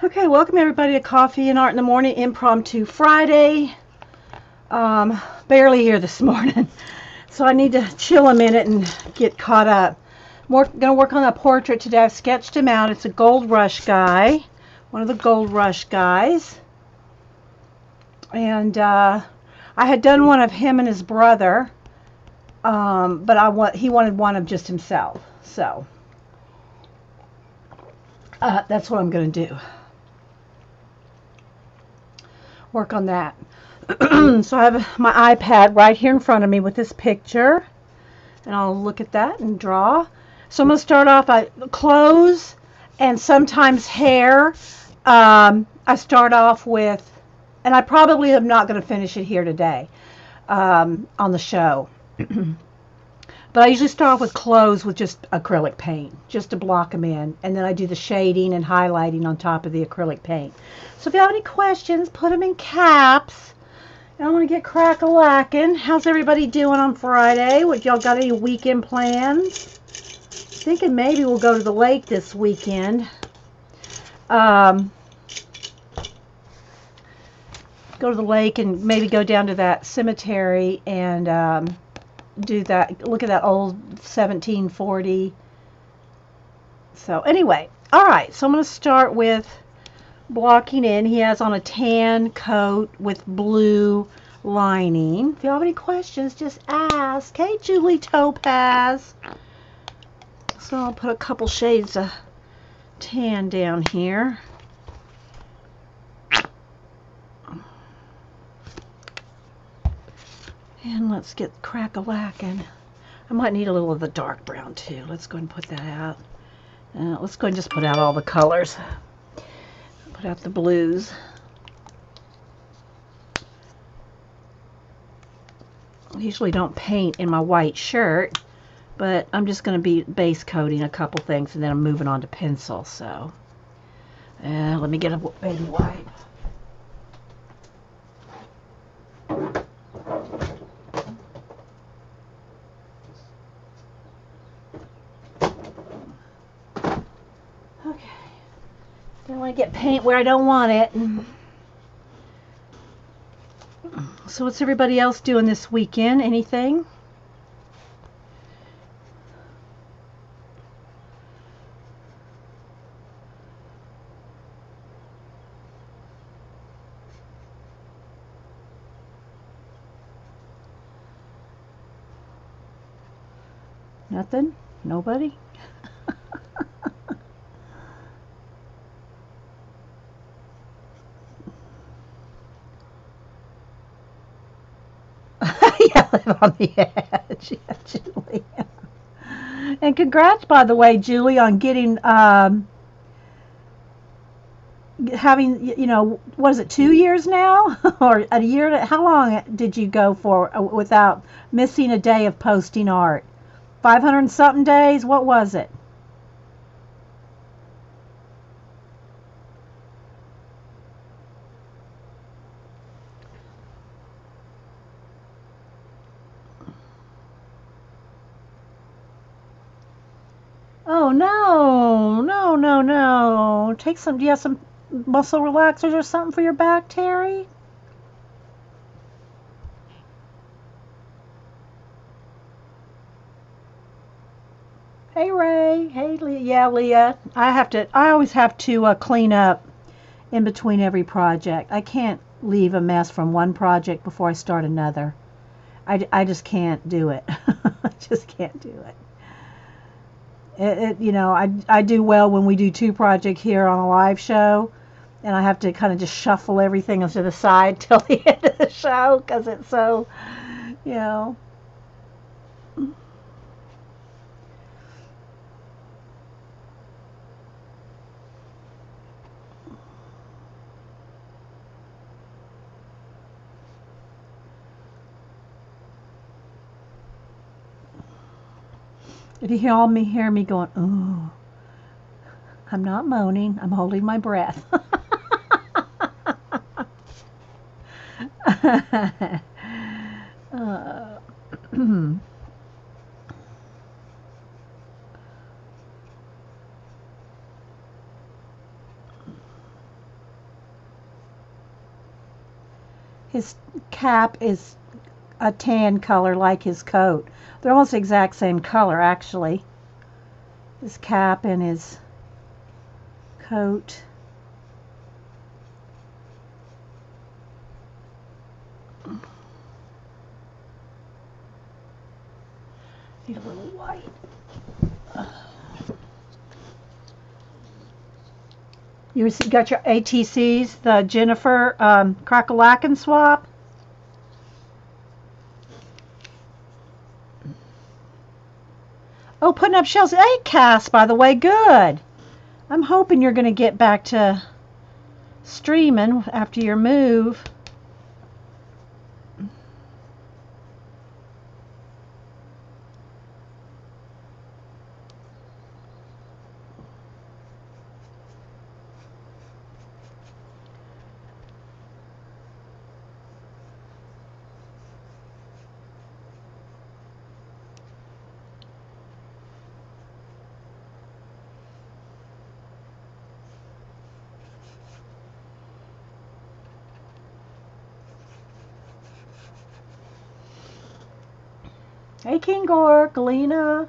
Okay, welcome everybody to Coffee and Art in the Morning Impromptu Friday. Barely here this morning, so I need to chill a minute and get caught up. Gonna work on a portrait today. I've sketched him out. It's a Gold Rush guy, one of the Gold Rush guys, and I had done one of him and his brother, but he wanted one of just himself, so that's what I'm gonna do. Work on that. So I have my iPad right here in front of me with this picture, and I'll look at that and draw. So I'm going to start off by clothes and sometimes hair. I start off with, and I probably am not going to finish it here today on the show. But I usually start off with clothes with just acrylic paint, just to block them in. And then I do the shading and highlighting on top of the acrylic paint. So if you have any questions, put them in caps. I want to get crack-a-lackin'. How's everybody doing on Friday? What, y'all got any weekend plans? Thinking maybe we'll go to the lake this weekend. Go to the lake and maybe go down to that cemetery and do that. Look at that old 1740. So anyway, all right. So I'm going to start with blocking in. He has on a tan coat with blue lining. If you have any questions, just ask. Hey, Julie Topaz. So I'll put a couple shades of tan down here. And let's get crack-a-lackin'. I might need a little of the dark brown too. Let's go and put that out. Let's go and just put out all the colors. Put out the blues. I usually don't paint in my white shirt, but I'm just going to be base coating a couple things and then I'm moving on to pencil. So let me get a baby wipe. Okay. Don't want to get paint where I don't want it. So what's everybody else doing this weekend? Anything? Nothing? Nobody? Yeah, live on the edge. Yeah, Julie. And congrats, by the way, Julie, on getting having, what is it, 2 years now? Or a year? How long did you go for without missing a day of posting art? 500 and something days? What was it? Oh, no. No, no, no. Take some, do you have some muscle relaxers or something for your back, Terry? Hey, Ray. Hey, Leah. Yeah, Leah. I always have to clean up in between every project. I can't leave a mess from one project before I start another. I just can't do it. I just can't do it. I do well when we do two projects here on a live show, and I have to kind of just shuffle everything to the side till the end of the show because it's so, you know. If you hear me going, ooh, I'm not moaning. I'm holding my breath. uh, His cap is a tan color like his coat. They're almost the exact same color, actually. His cap and his coat. Need a little white. You got your ATCs, the Jennifer Crackalacken swap. Oh, putting up shelves. Hey, Cass, by the way, good. I'm hoping you're going to get back to streaming after your move. Hey, King Gork, Galena.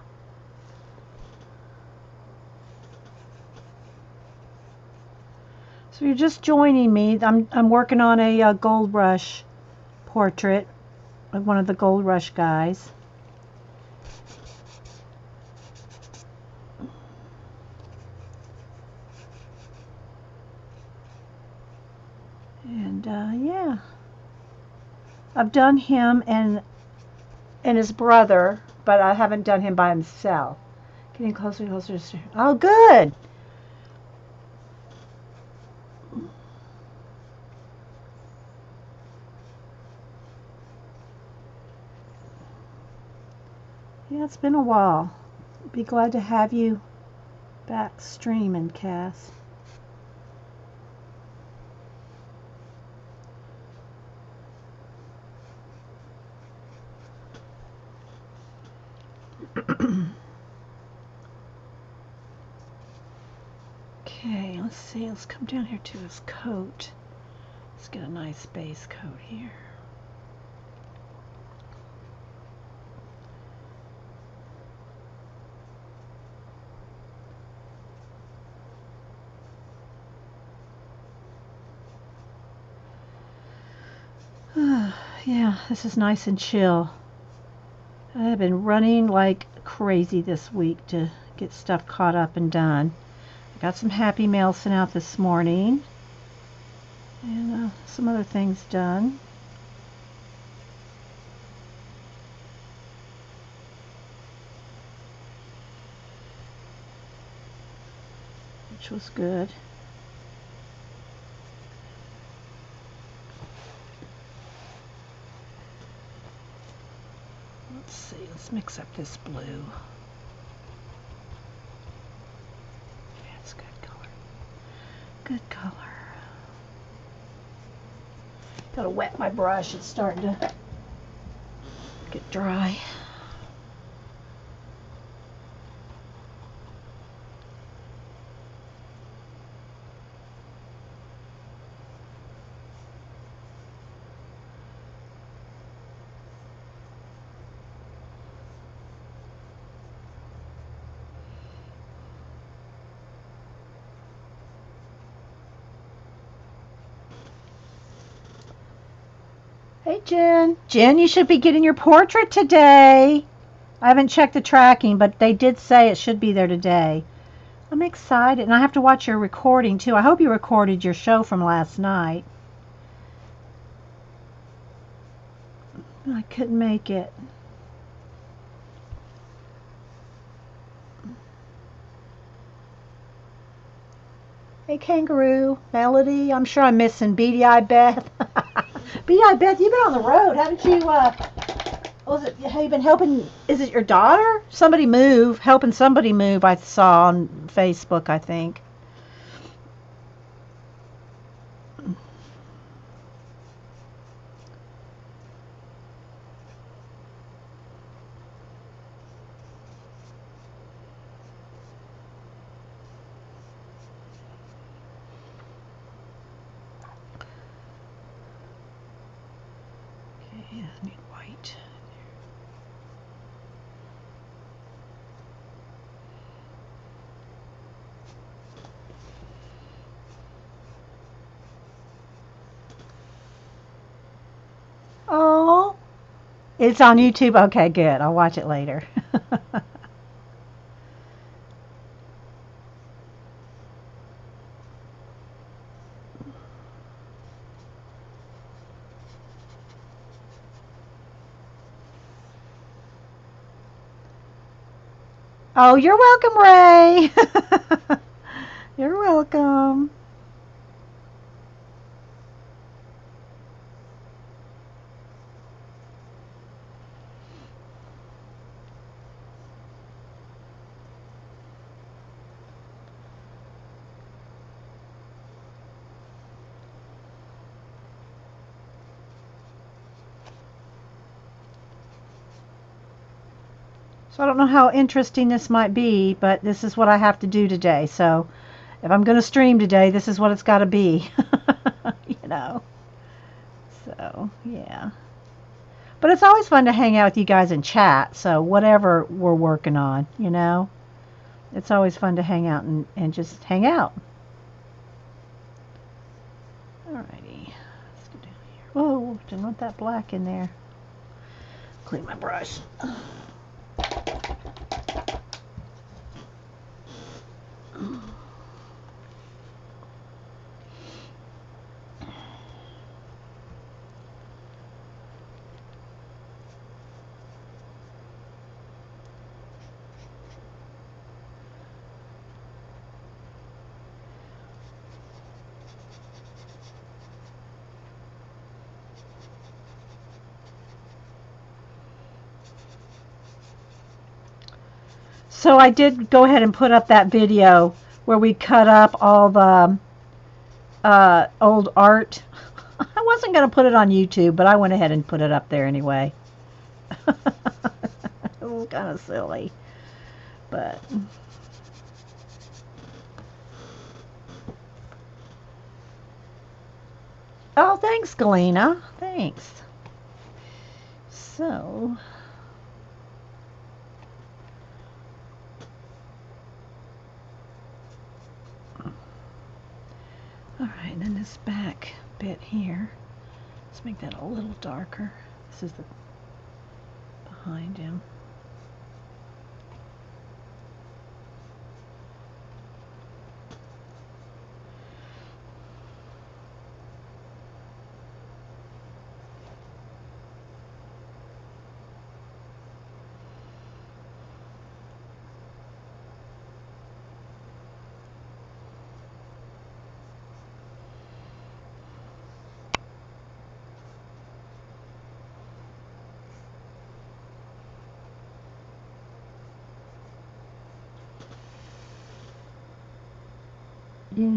So you're just joining me. I'm working on a Gold Rush portrait of one of the Gold Rush guys. And yeah, I've done him and his brother, but I haven't done him by himself. Getting closer and closer to... Oh, good. Yeah, it's been a while. Be glad to have you back streaming, Cass. Okay, let's see. Let's come down here to his coat. Let's get a nice base coat here. Yeah, this is nice and chill. I've been running like crazy this week to get stuff caught up and done. I got some happy mail sent out this morning and some other things done. Which was good. Let's see, let's mix up this blue. Yeah, it's good color. Good color. Gotta wet my brush, it's starting to get dry. Hey, Jen. Jen, you should be getting your portrait today. I haven't checked the tracking, but they did say it should be there today. I'm excited, and I have to watch your recording, too. I hope you recorded your show from last night. I couldn't make it. Hey, Kangaroo, Melody. I'm sure I'm missing Beady-Eye Beth. Beady-Eye Beth, you've been on the road, haven't you? Have you been helping? Is it your daughter? Helping somebody move. I saw on Facebook, I think. Yeah, I need white. Oh, it's on YouTube. Okay, good. I'll watch it later. Oh, you're welcome, Ray. You're welcome. So I don't know how interesting this might be, but this is what I have to do today. So if I'm going to stream today, this is what it's got to be. you know. So, yeah. But it's always fun to hang out with you guys and chat. So whatever we're working on, it's always fun to hang out and just hang out. Alrighty. Let's go down here. Whoa, didn't want that black in there. Clean my brush. So I did go ahead and put up that video where we cut up all the old art. I wasn't going to put it on YouTube, but I went ahead and put it up there anyway. It was kind of silly, but oh, thanks, Galena. Thanks. So, all right, and then this back bit here. Let's make that a little darker. This is the behind him. We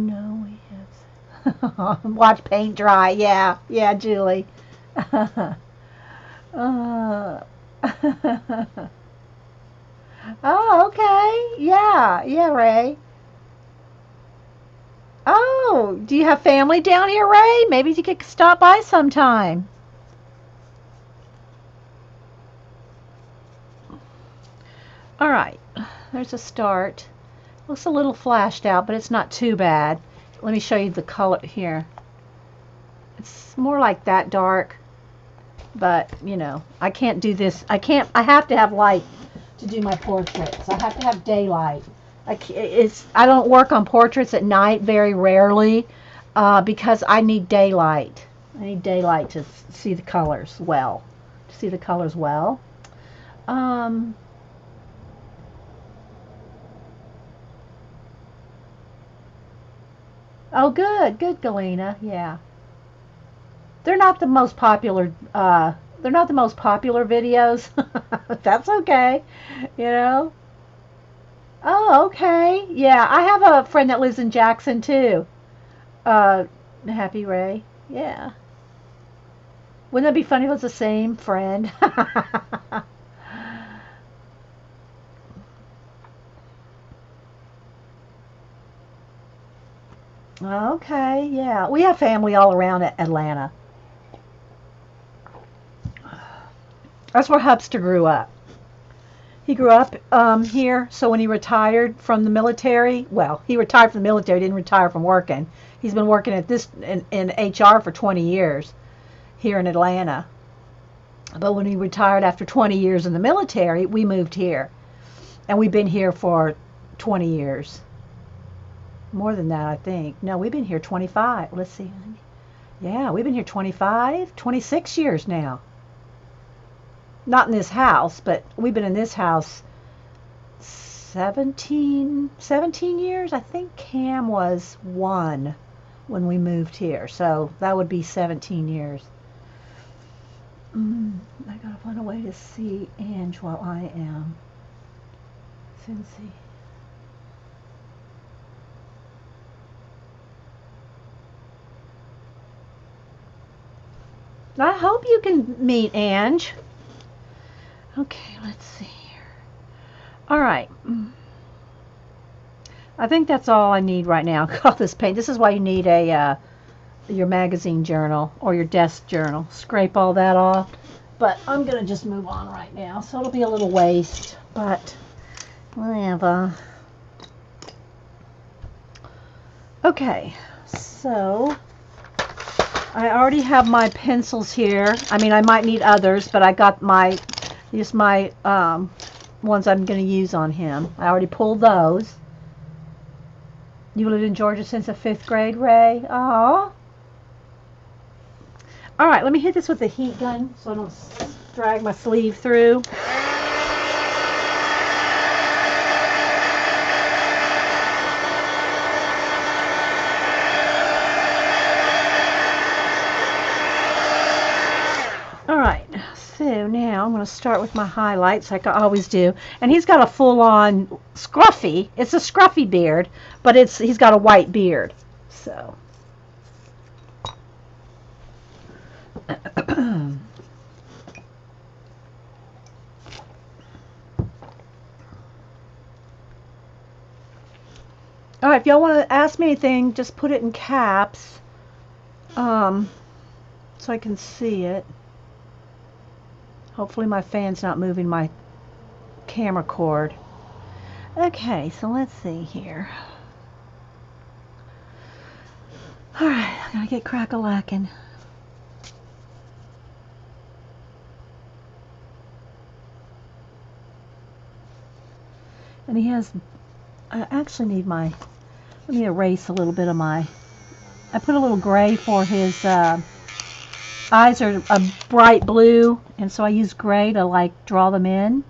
have watch paint dry. Yeah, yeah, Julie. uh, oh, okay. Yeah, yeah, Ray. Oh, do you have family down here, Ray? Maybe you could stop by sometime. All right, there's a start. Looks a little flashed out, but it's not too bad. Let me show you the color here. It's more like that dark, but I can't do this. I have to have light to do my portraits. I have to have daylight. I don't work on portraits at night, very rarely, because I need daylight. I need daylight to see the colors well. To see the colors well. Um, oh, good, good, Galena. Yeah, they're not the most popular. They're not the most popular videos. That's okay. You know. Oh, okay. Yeah, I have a friend that lives in Jackson too. Uh, Happy Ray. Yeah. Wouldn't that be funny if it was the same friend? Okay, yeah. We have family all around Atlanta. That's where Hubster grew up. He grew up here, so when he retired from the military, well, he retired from the military, didn't retire from working. He's been working at this in HR for 20 years here in Atlanta. But when he retired after 20 years in the military, we moved here. And we've been here for 20 years. More than that, I think. No, we've been here 25. Let's see. Yeah, we've been here 25, 26 years now. Not in this house, but we've been in this house 17 years. I think Cam was 1 when we moved here. So that would be 17 years. I gotta find a way to see Ange while I am. Cincy. I hope you can meet Ange. Okay, let's see here. All right. I think that's all I need right now. All this paint. This is why you need a your magazine journal or your desk journal. Scrape all that off. But I'm going to just move on right now. So it'll be a little waste. But whatever. Okay. So I already have my pencils here. I mean, I might need others, but I got my ones I'm going to use on him. I already pulled those. You lived in Georgia since the 5th grade, Ray? Aww. All right, let me hit this with the heat gun so I don't drag my sleeve through. All right, so now I'm going to start with my highlights like I always do. And he's got a full-on scruffy. It's a scruffy beard, but he's got a white beard. So. All right, if y'all want to ask me anything, just put it in caps so I can see it. Hopefully my fan's not moving my camera cord. Okay, so let's see here. All right, I gotta get crack-a-lackin'. And he has, I actually need my, let me erase a little bit of my, I put a little gray for his eyes are a bright blue, and so I use gray to like draw them in,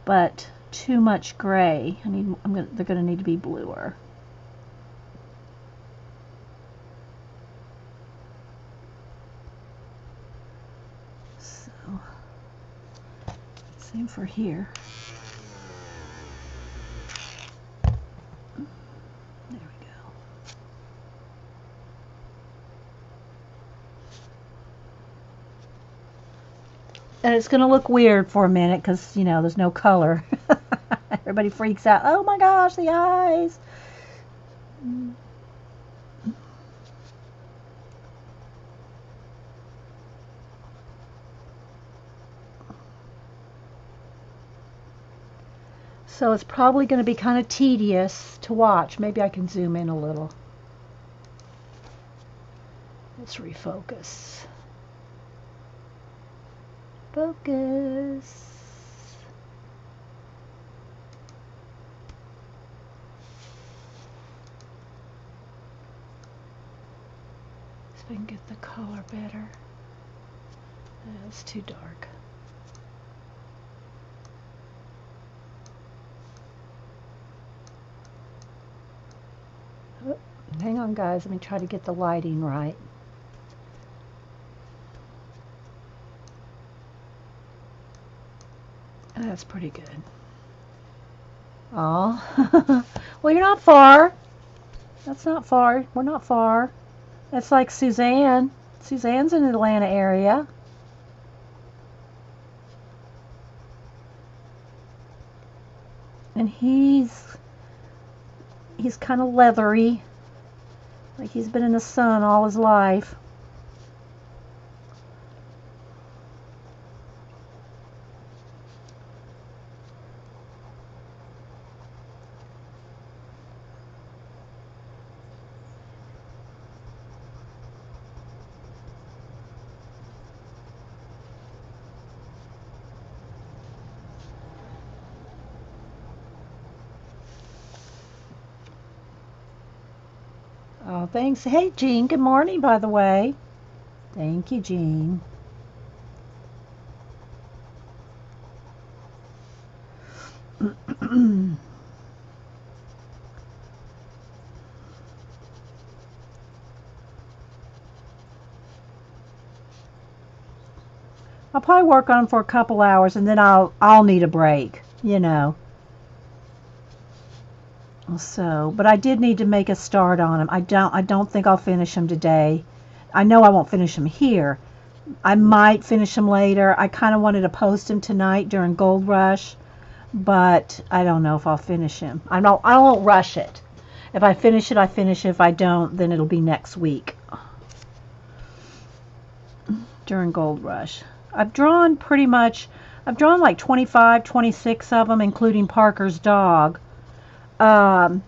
but too much gray. They're gonna need to be bluer. So, same for here. There we go. And it's going to look weird for a minute because, you know, there's no color. Everybody freaks out. Oh my gosh, the eyes. So it's probably going to be kind of tedious to watch. Maybe I can zoom in a little. Let's refocus. Focus. See if I can get the color better. It's too dark. Oh, hang on, guys. Let me try to get the lighting right. That's pretty good. Oh, well, you're not far. That's not far. We're not far. That's like Suzanne. Suzanne's in the Atlanta area. And he's kind of leathery. Like he's been in the sun all his life. Oh, thanks. Hey, Jean. Good morning, by the way. Thank you, Jean. I'll probably work on them for a couple hours and then I'll need a break, you know. So, but I did need to make a start on them. I don't think I'll finish them today. I know I won't finish them here. I might finish them later. I kind of wanted to post them tonight during Gold Rush, but I don't know if I'll finish them. I won't rush it. If I finish it, I finish it. If I don't, then it'll be next week during Gold Rush. I've drawn like 25, 26 of them, including Parker's dog. Um,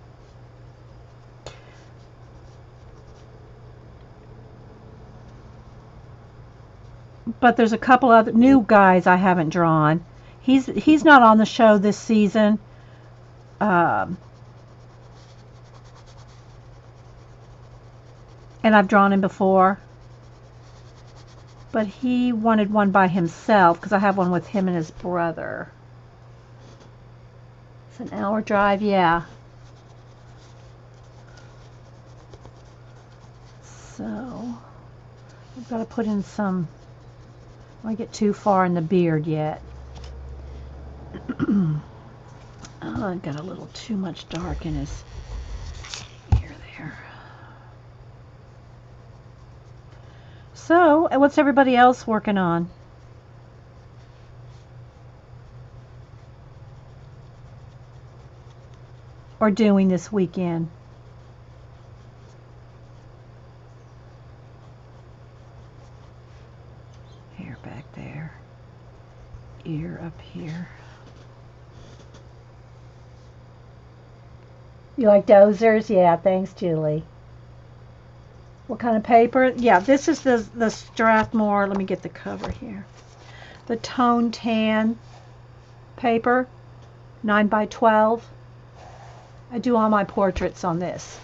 but there's a couple other new guys I haven't drawn. He's not on the show this season. Um, and I've drawn him before. But he wanted one by himself because I have one with him and his brother. It's an hour drive, yeah. So I've got to put in some. I don't get too far in the beard yet. Oh, I've got a little too much dark in his ear there. So, what's everybody else working on? Or doing this weekend? Hair back there. Ear up here. You like dozers? Yeah, thanks, Julie. What kind of paper? Yeah, this is the Strathmore. Let me get the cover here. The Tone Tan paper, 9 by 12. I do all my portraits on this.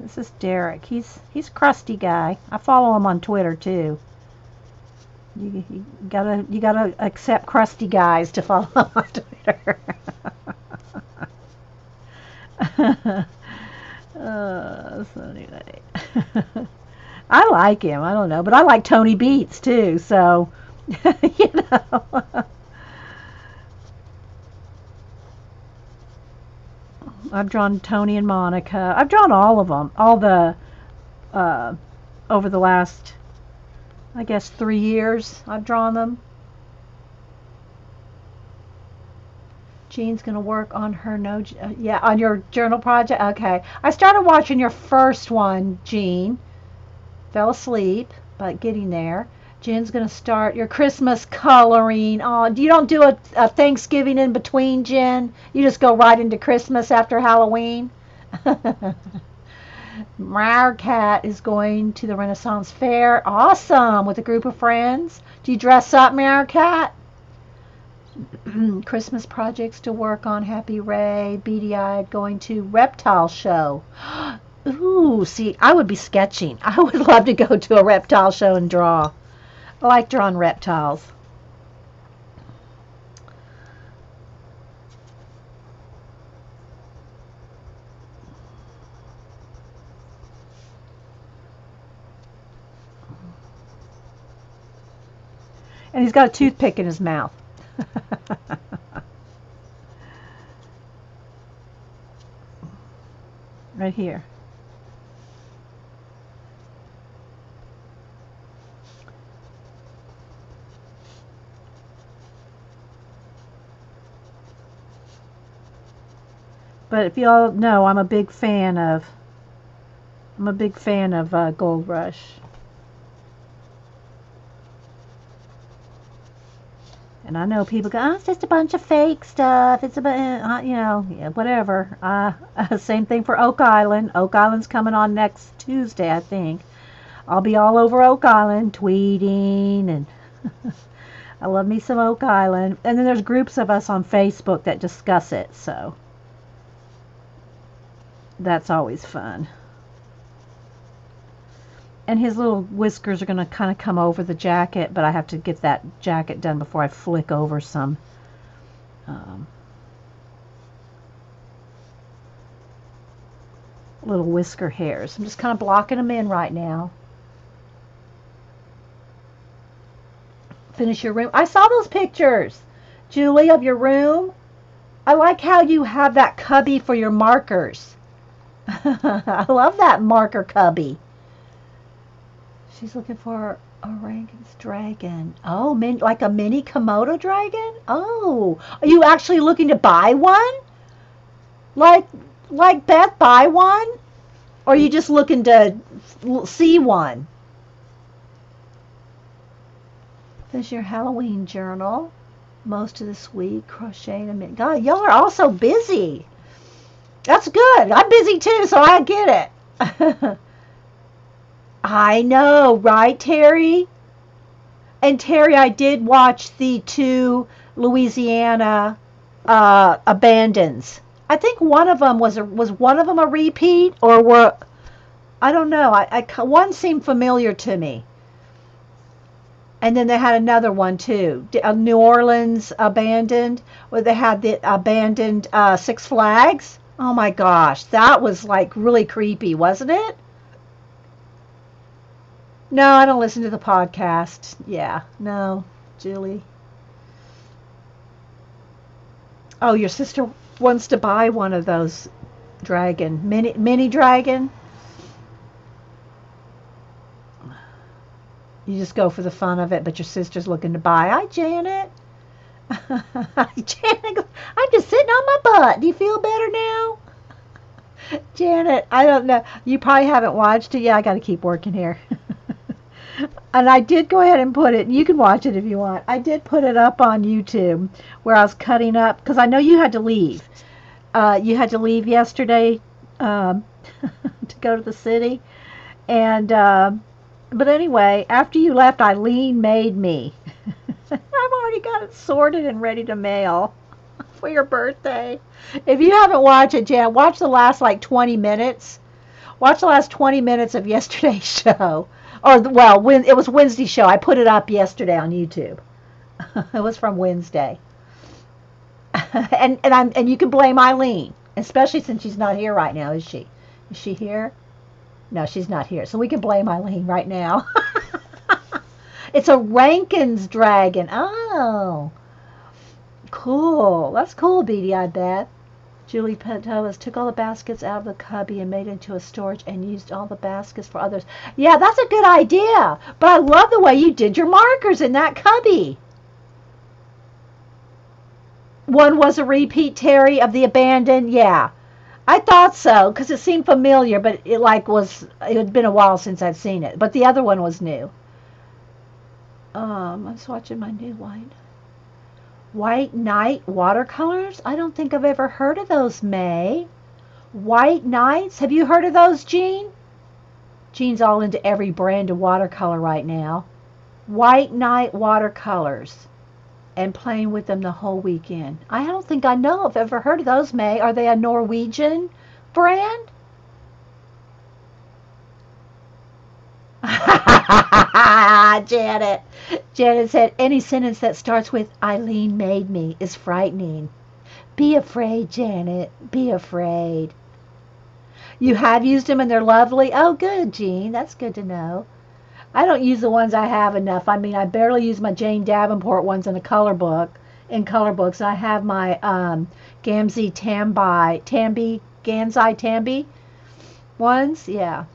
This is Derek. He's a crusty guy. I follow him on Twitter too. You gotta accept crusty guys to follow him on Twitter. So anyway. I like him. I don't know, but I like Tony Beats too. So, you know. I've drawn Tony and Monica. I've drawn all of them. All the over the last, I guess, 3 years. I've drawn them. Jean's gonna work on her yeah, on your journal project. Okay, I started watching your first one, Jean. Fell asleep, but getting there. Jen's gonna start your Christmas coloring. Oh, you don't do a Thanksgiving in between, Jen? You just go right into Christmas after Halloween? Cat is going to the Renaissance Fair. Awesome, with a group of friends. Do you dress up, Cat? Christmas projects to work on. Happy Ray, beady-eyed, going to reptile show. Ooh, see, I would be sketching. I would love to go to a reptile show and draw. I like drawing reptiles. And he's got a toothpick in his mouth. Right here. But if y'all know, I'm a big fan of Gold Rush. And I know people go, oh, it's just a bunch of fake stuff. It's about, yeah, whatever. Same thing for Oak Island. Oak Island's coming on next Tuesday, I think. I'll be all over Oak Island tweeting and I love me some Oak Island. And then there's groups of us on Facebook that discuss it, so that's always fun. And his little whiskers are going to kind of come over the jacket, but I have to get that jacket done before I flick over some um, little whisker hairs. I'm just kind of blocking them in right now. Finish your room. I saw those pictures, Julie, of your room. I like how you have that cubby for your markers. I love that marker cubby. She's looking for a Rankin's dragon. Oh, like a mini Komodo dragon? Oh, are you actually looking to buy one? Like Beth, buy one? Or are you just looking to see one? Finish your Halloween journal. Most of this week, crocheting a minute. God, y'all are all so busy. That's good. I'm busy too, so I get it. I know, right, Terry? And Terry, I did watch the 2 Louisiana abandons. I think one of them was one of them a repeat, or were I don't know. One seemed familiar to me. And then they had another one too, New Orleans abandoned, where they had the abandoned Six Flags. Oh my gosh, that was like really creepy, wasn't it? No, I don't listen to the podcast. Yeah, no, Julie. Oh, your sister wants to buy one of those mini dragon. You just go for the fun of it, but your sister's looking to buy. Hi, Janet. Janet, I'm just sitting on my butt. Do you feel better now? Janet, I don't know. You probably haven't watched it. Yeah, I got to keep working here. And I did go ahead and put it, you can watch it if you want. I did put it up on YouTube where I was cutting up, because I know you had to leave. You had to leave yesterday to go to the city. And, but anyway, after you left, Eileen made me. I've already got it sorted and ready to mail for your birthday. If you haven't watched it, Jan, watch the last like 20 minutes. Watch the last 20 minutes of yesterday's show. Or, well, when it was Wednesday's show. I put it up yesterday on YouTube. It was from Wednesday. And you can blame Eileen, especially since she's not here right now, is she? Is she here? No, she's not here. So we can blame Eileen right now. It's a Rankin's dragon. Oh, cool. That's cool, Beatty, I bet. Julie Pentovas took all the baskets out of the cubby and made it into a storage and used all the baskets for others. Yeah, that's a good idea. But I love the way you did your markers in that cubby. One was a repeat, Terry, of the abandoned. Yeah. I thought so, because it seemed familiar, but it had been a while since I'd seen it. But the other one was new. I was watching my new one. White Night watercolors? I don't think I've ever heard of those, May. White Nights? Have you heard of those, Jean? Jean's all into every brand of watercolor right now. White Night watercolors. And playing with them the whole weekend. I don't think I know if I've ever heard of those, May. Are they a Norwegian brand? Janet. Janet said, any sentence that starts with Eileen made me is frightening. Be afraid, Janet. Be afraid. You have used them and they're lovely? Oh, good, Jean. That's good to know. I don't use the ones I have enough. I mean, I barely use my Jane Davenport ones in color books. I have my Gamzee Tambi ones. Yeah.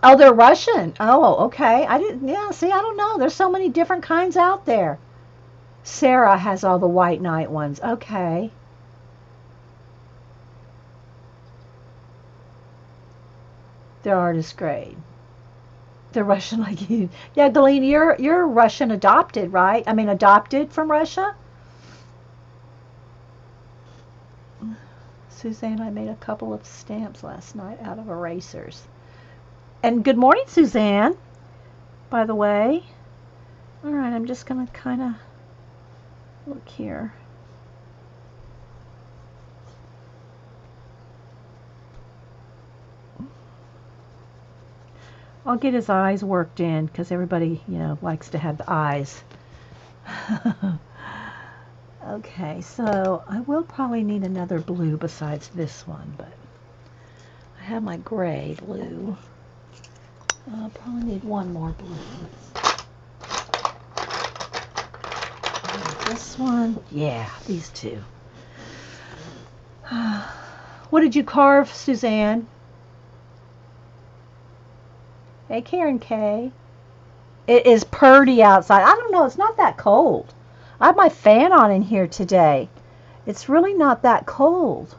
Oh, they're Russian. Oh, okay. I don't know. There's so many different kinds out there. Sarah has all the White Night ones. Okay. They're artist grade. They're Russian like you. Yeah, Galene, you're Russian adopted, right? I mean, adopted from Russia? Suzanne and I made a couple of stamps last night out of erasers. And good morning, Suzanne, by the way. Alright, I'm just going to kind of look here. I'll get his eyes worked in because everybody, likes to have the eyes. Okay, so I will probably need another blue besides this one, but I have my gray blue. I'll probably need one more blue. This one, yeah, these two. What did you carve, Suzanne? Hey, Karen K. It is purdy outside. I don't know, it's not that cold. I have my fan on in here today. It's really not that cold.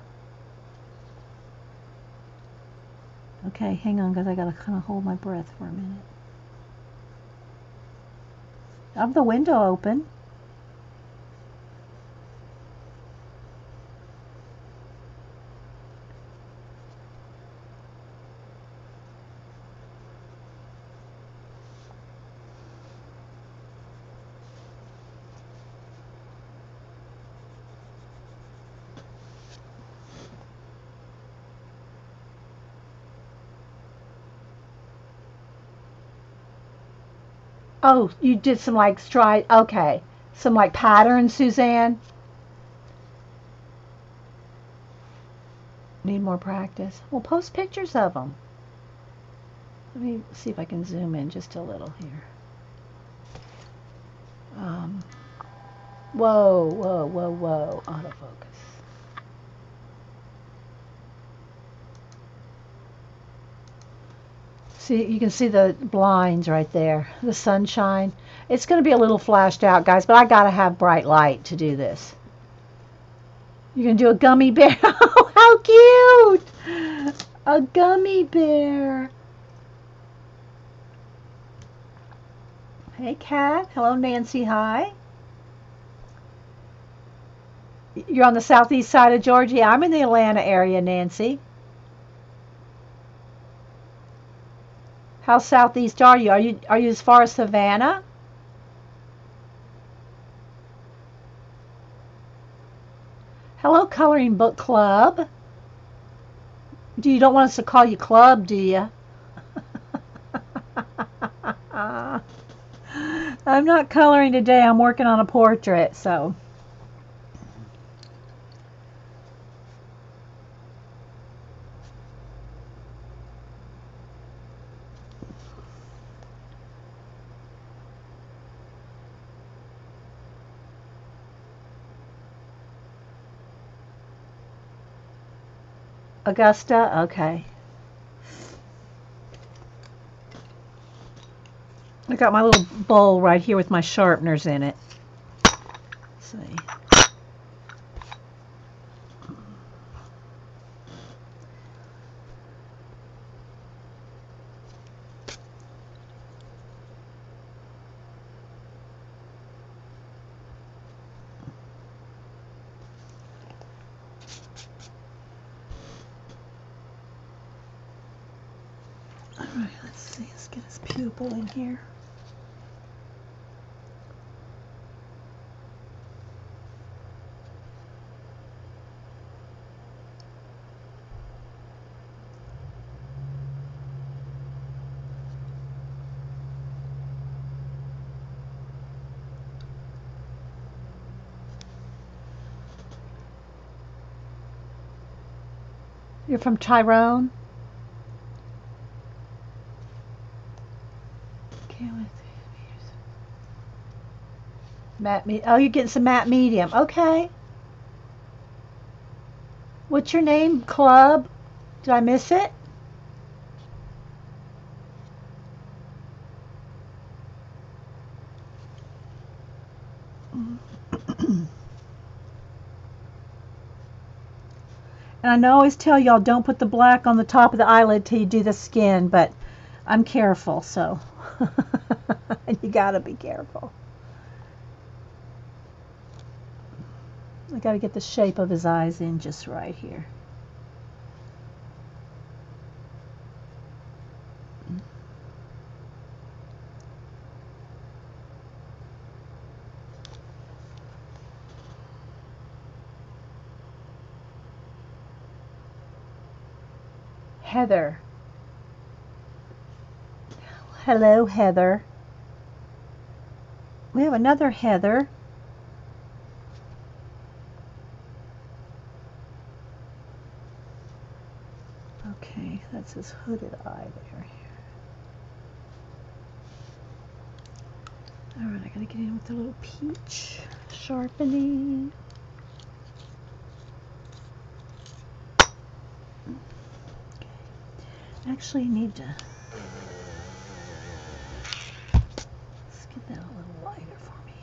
Okay, hang on, because I got to kind of hold my breath for a minute. I have the window open. Oh, you did some like stride. Okay. Some like patterns, Suzanne. Need more practice. Well, post pictures of them. Let me see if I can zoom in just a little here. Whoa, whoa, whoa, whoa. Autofocus. See, you can see the blinds right there, the sunshine. It's going to be a little flashed out, guys, but I got to have bright light to do this. You're going to do a gummy bear. Oh, how cute! A gummy bear. Hey, Kat. Hello, Nancy. Hi. You're on the southeast side of Georgia. I'm in the Atlanta area, Nancy. How southeast are you? Are you as far as Savannah? Hello, Coloring Book Club. You don't want us to call you Club, do you? I'm not coloring today. I'm working on a portrait, so. Augusta? Okay. I got my little bowl right here with my sharpeners in it. Let's see. Alright, let's see. Let's get his pupil in here. You're from Tyrone? Oh, you're getting some matte medium. Okay. What's your name? Club? Did I miss it? And I know I always tell y'all don't put the black on the top of the eyelid till you do the skin, but I'm careful, so you gotta be careful. I gotta get the shape of his eyes in just right here. Heather. Hello, Heather. We have another Heather. Okay, that's his hooded eye there. Alright, I gotta get in with the little peach sharpening. Okay. Actually, I need to let's get that a little lighter for me.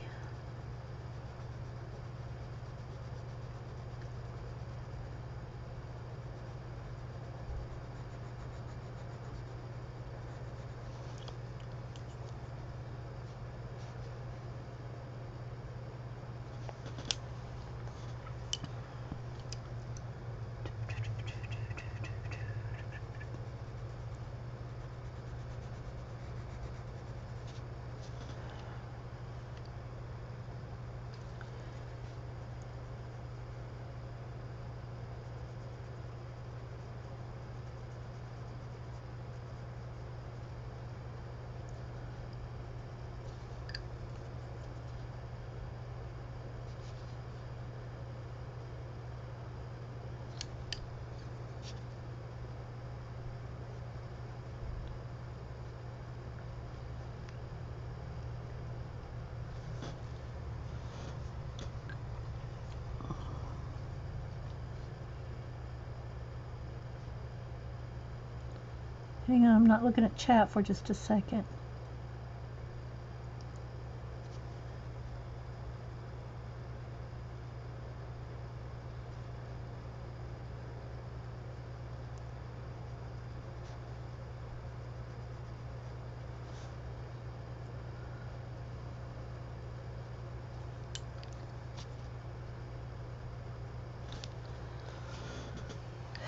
Hang on, I'm not looking at chat for just a second.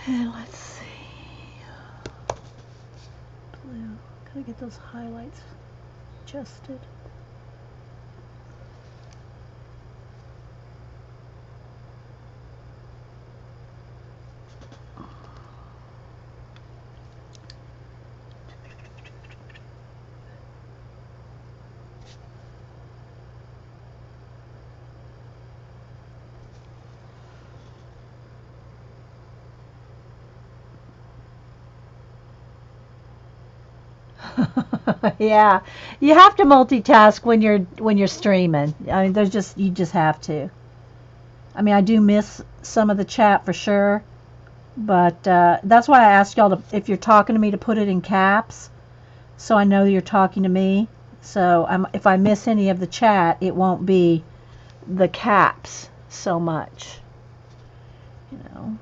And let's see. Blue. Gotta get those highlights adjusted. Yeah, you have to multitask when you're streaming. I mean, you just have to. I mean, I do miss some of the chat for sure, but that's why I asked y'all to, if you're talking to me, to put it in caps, so I know you're talking to me. So if I miss any of the chat, it won't be the caps so much, you know.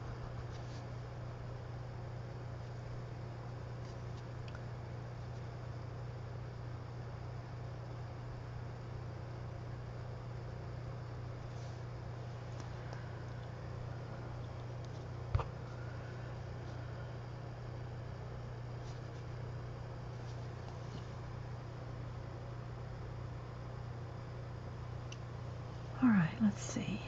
All right, let's see.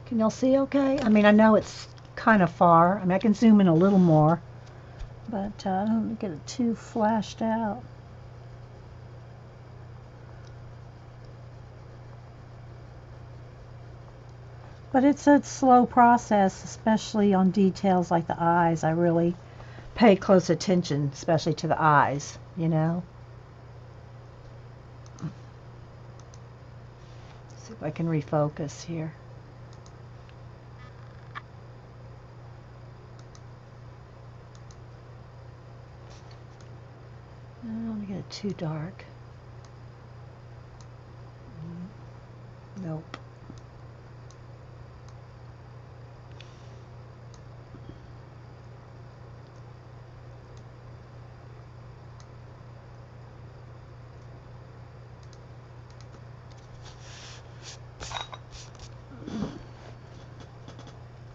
Can y'all see okay? I mean, I know it's kind of far. I mean, I can zoom in a little more, but I don't get it too flashed out. But it's a slow process, especially on details like the eyes. I really pay close attention, especially to the eyes, you know. See if I can refocus here. I don't want to get it too dark. Nope.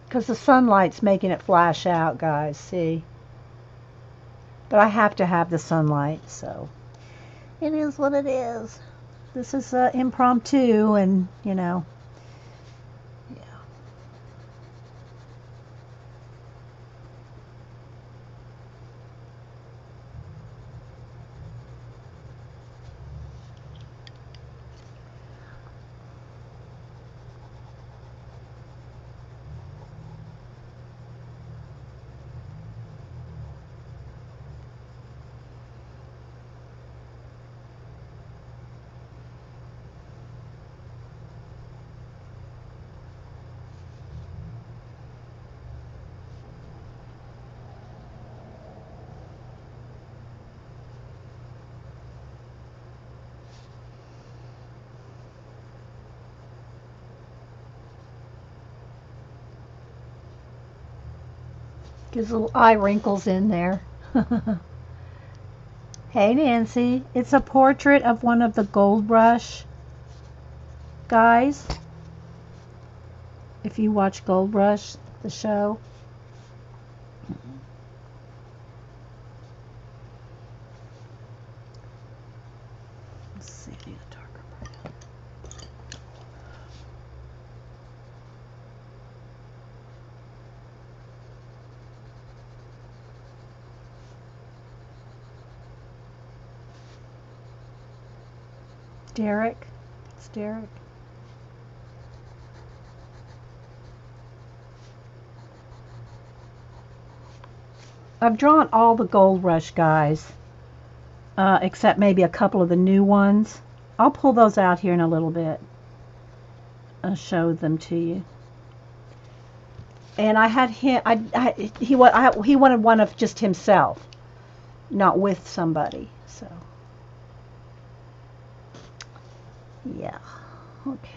Because the sunlight's making it flash out, guys, see? But I have to have the sunlight, so it is what it is. This is impromptu, and, you know, yeah. Gives little eye wrinkles in there. Hey, Nancy. It's a portrait of one of the Gold Rush guys. If you watch Gold Rush, the show. Let's see, I need a darker brown. Derek. It's Derek. I've drawn all the Gold Rush guys, except maybe a couple of the new ones. I'll pull those out here in a little bit. I'll show them to you. And I had him. He wanted one of just himself, not with somebody. So, yeah, okay.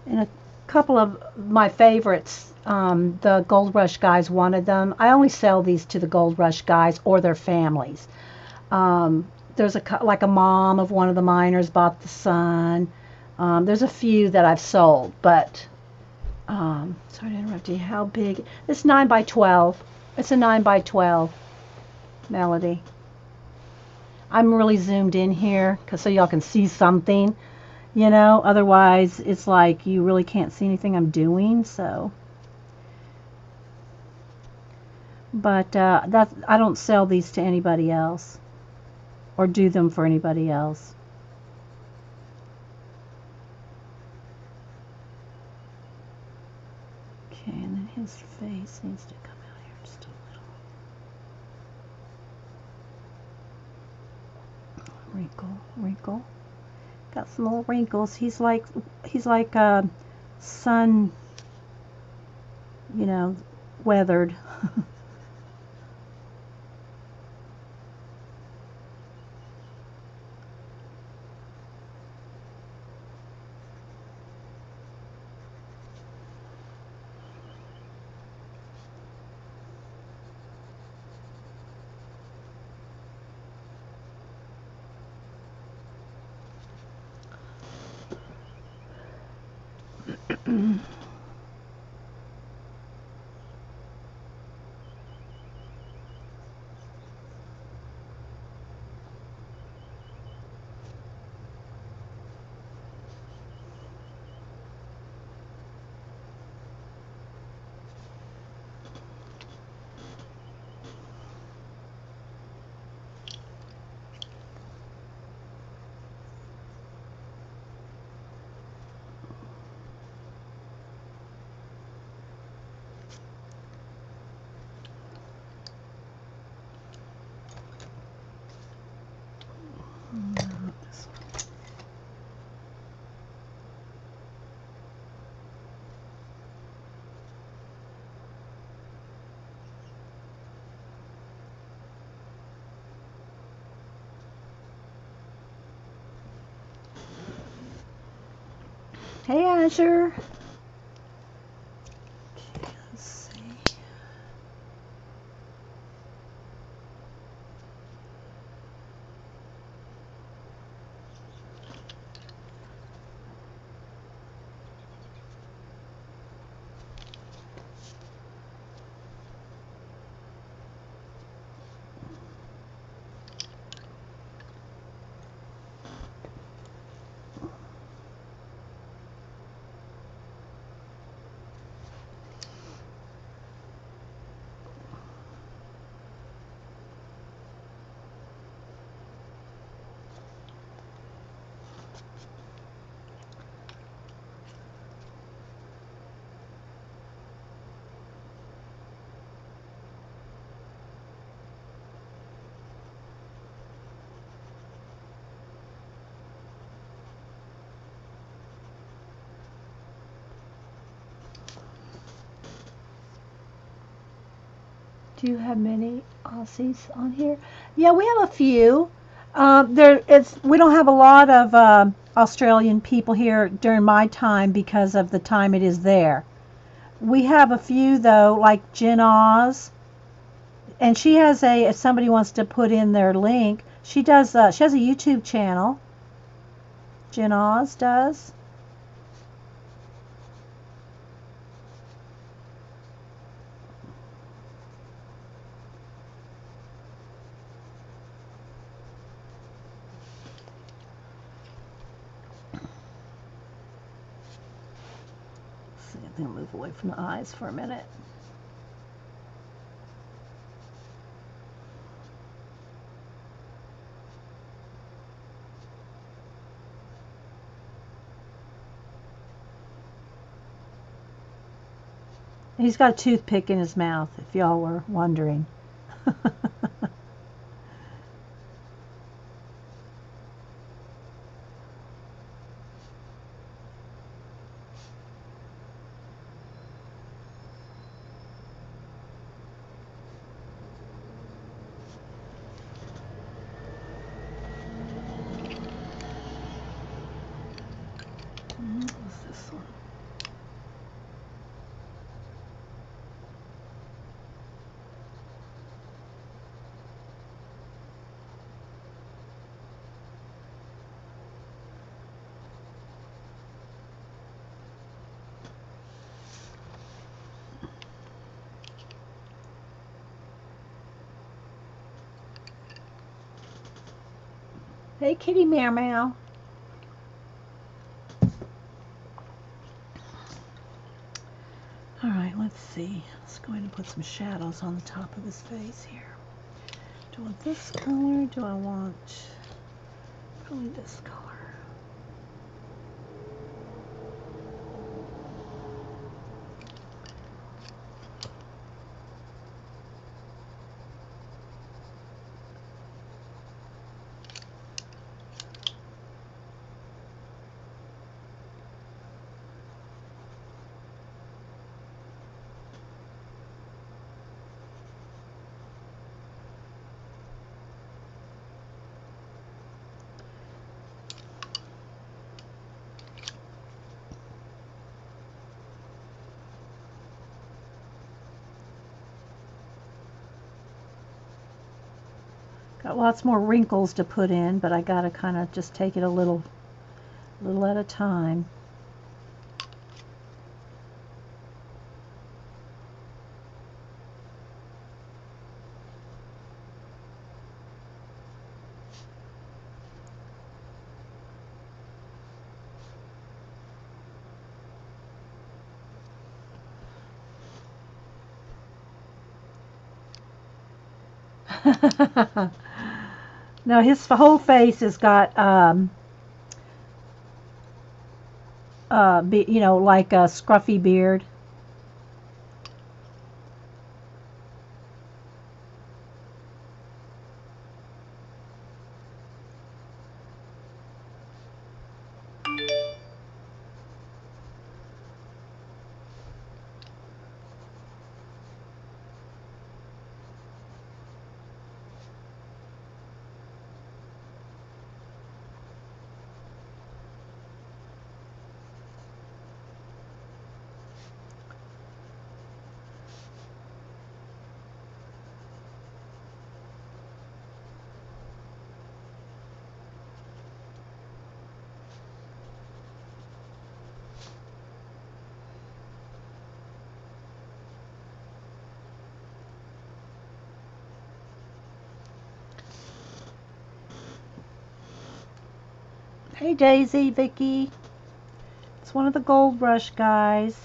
And a couple of my favorites, the Gold Rush guys wanted them. I only sell these to the Gold Rush guys or their families. There's like a mom of one of the miners bought the son. There's a few that I've sold, but sorry to interrupt you. How big? It's 9 by 12. It's a 9 by 12 Melody. I'm really zoomed in here so y'all can see something. You know, otherwise it's like you really can't see anything I'm doing, so. But I don't sell these to anybody else or do them for anybody else. Okay, and then his face needs to come out here just a little. Wrinkle. Got some little wrinkles. He's like sun, you know, weathered. Hey, Azure. Okay, let's see. Do you have many Aussies on here? Yeah, we have a few. We don't have a lot of Australian people here during my time because of the time it is there. We have a few though, like Jen Oz, and she has a. If somebody wants to put in their link, she does. She has a YouTube channel. Jen Oz does. Let's see, I'm gonna move away from the eyes for a minute. He's got a toothpick in his mouth, if y'all were wondering. What's this one? Hey, kitty meow meow. All right, let's see. Let's go ahead and put some shadows on the top of his face here. Do I want this color? Do I want probably this color? Got lots more wrinkles to put in, but I gotta kind of just take it a little at a time. No, his whole face has got, like a scruffy beard. Hey Daisy, Vicky. It's one of the Gold Rush guys.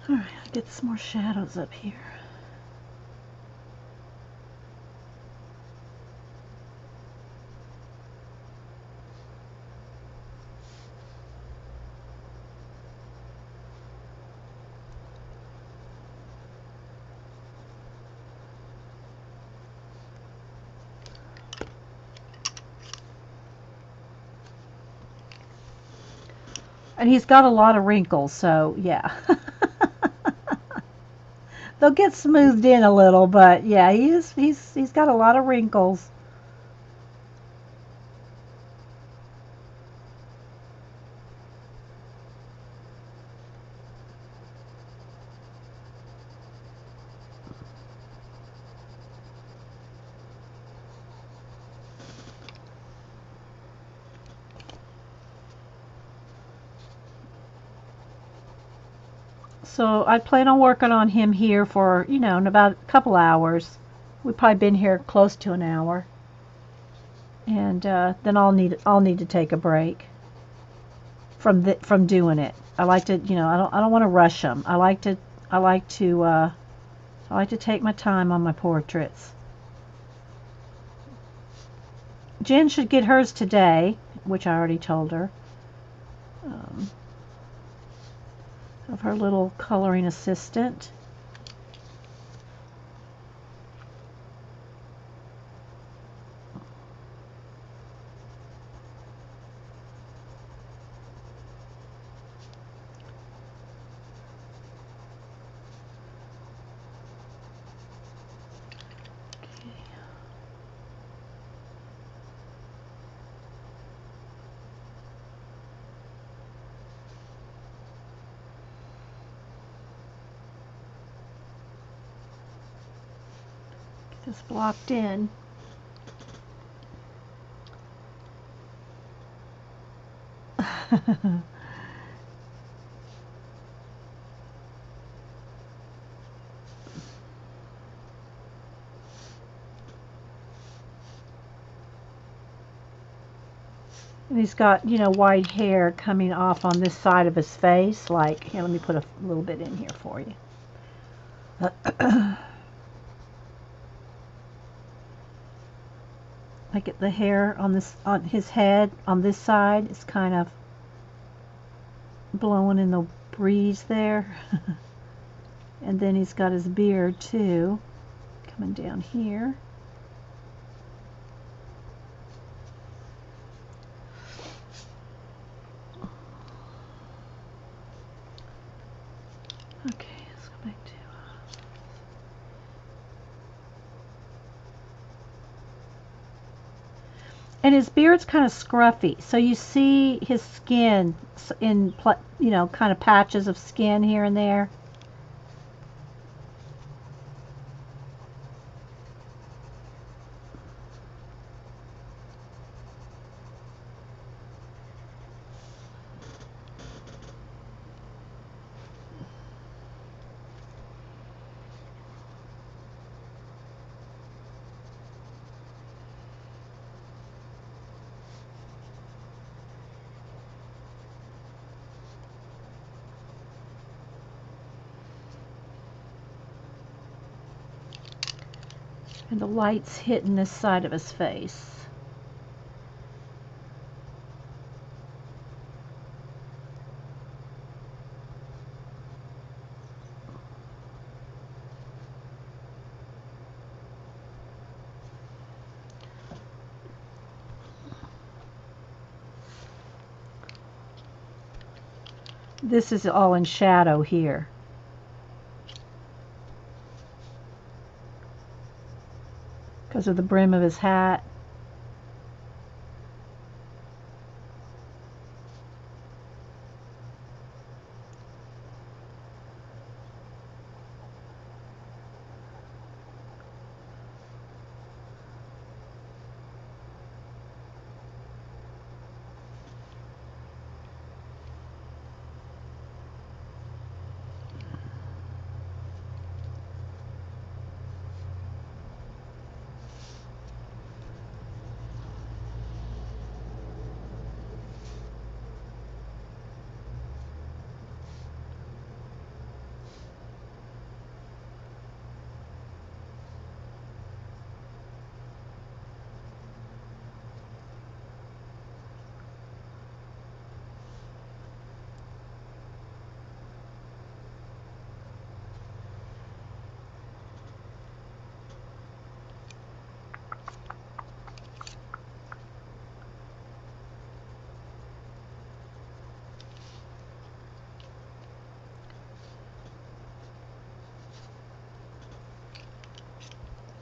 Alright, I'll get some more shadows up here. And he's got a lot of wrinkles, so yeah. They'll get smoothed in a little, but yeah, he's got a lot of wrinkles. So I plan on working on him here for, in about a couple hours. We've probably been here close to an hour. And then I'll need to take a break from doing it. I like to, I don't want to rush them. I like to take my time on my portraits. Jen should get hers today, which I already told her. Of her little coloring assistant. Get this blocked in. And he's got, white hair coming off on this side of his face. Like, here, let me put a little bit in here for you. Like the hair on his head on this side is kind of blowing in the breeze there. And then he's got his beard too, coming down here. Okay, let's go back to and his beard's kind of scruffy, so you see his skin in kind of patches of skin here and there. And the light's hitting this side of his face. This is all in shadow here. Because of the brim of his hat.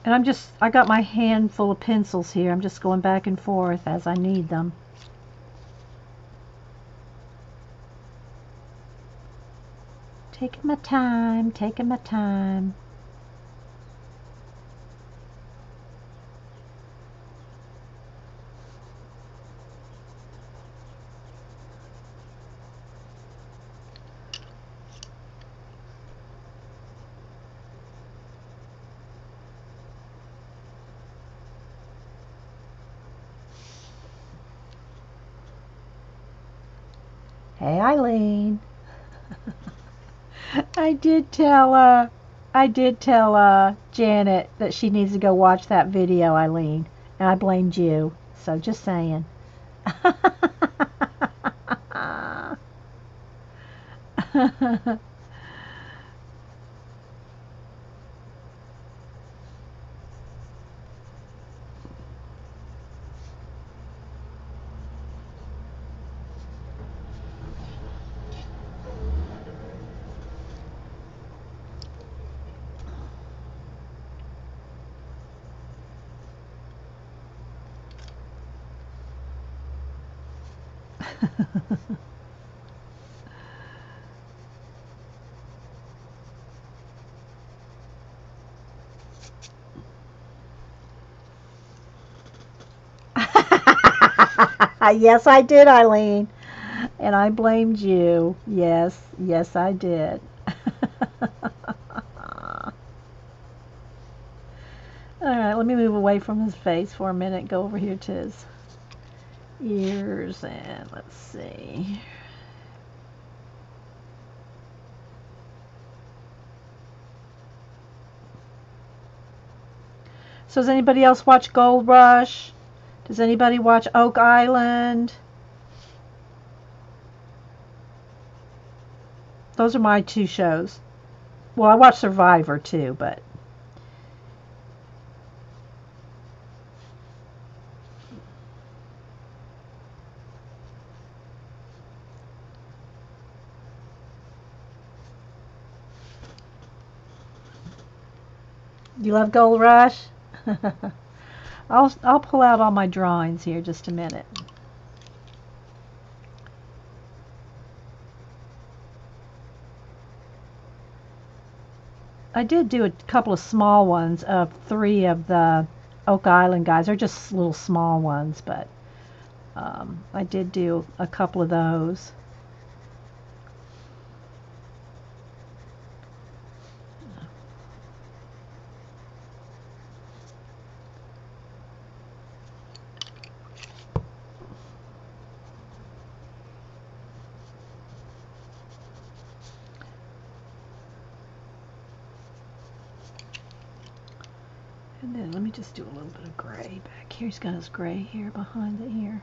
And I got my handful of pencils here. I'm just going back and forth as I need them. Taking my time, taking my time. Hey, Eileen. I did tell Janet that she needs to go watch that video, Eileen, and I blamed you. So just saying. Yes, I did, Eileen. And I blamed you. Yes, yes, I did. All right, let me move away from his face for a minute. Go over here to his ears and let's see. So does anybody else watch Gold Rush? Does anybody watch Oak Island? Those are my two shows. Well, I watch Survivor too, but you love Gold Rush? I'll pull out all my drawings here just a minute. I did do a couple of small ones of 3 of the Oak Island guys. They're just little small ones, but I did do a couple of those. And then let me just do a little bit of gray back here. He's got his gray here behind the ear.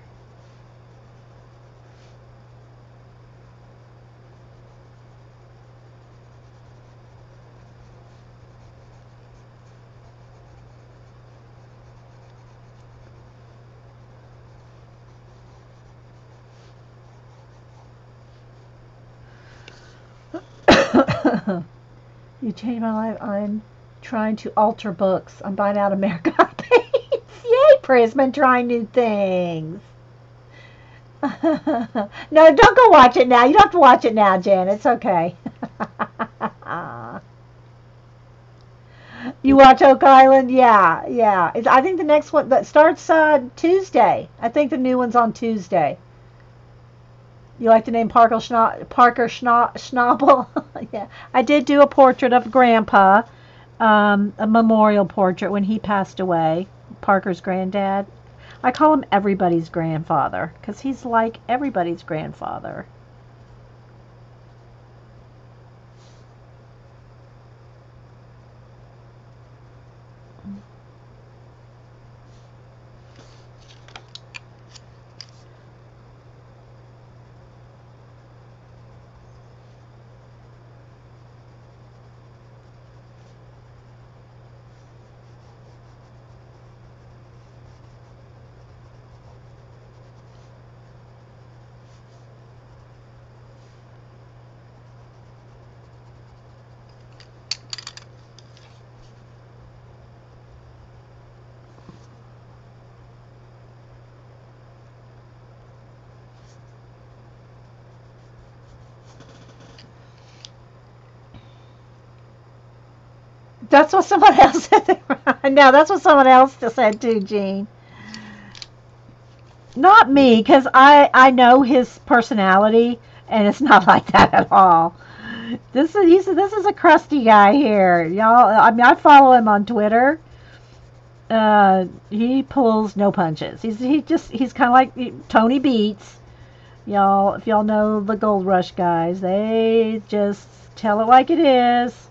You changed my life. I'm trying to alter books. I'm buying out America Paints. Yay, Prisman, trying new things. No, don't go watch it now. You don't have to watch it now, Jen. It's okay. You watch Oak Island? Yeah, yeah. I think the next one that starts Tuesday. I think the new one's on Tuesday. You like the name Parker Schnabel? Yeah. I did do a portrait of Grandpa, a memorial portrait when he passed away. Parker's granddad. I call him everybody's grandfather because he's like everybody's grandfather. That's what someone else said. No, that's what someone else said too, Gene. Not me, because I know his personality, and it's not like that at all. This is a crusty guy here, y'all. I mean, I follow him on Twitter. He pulls no punches. He's kind of like Tony Beats, y'all. If y'all know the Gold Rush guys, they just tell it like it is.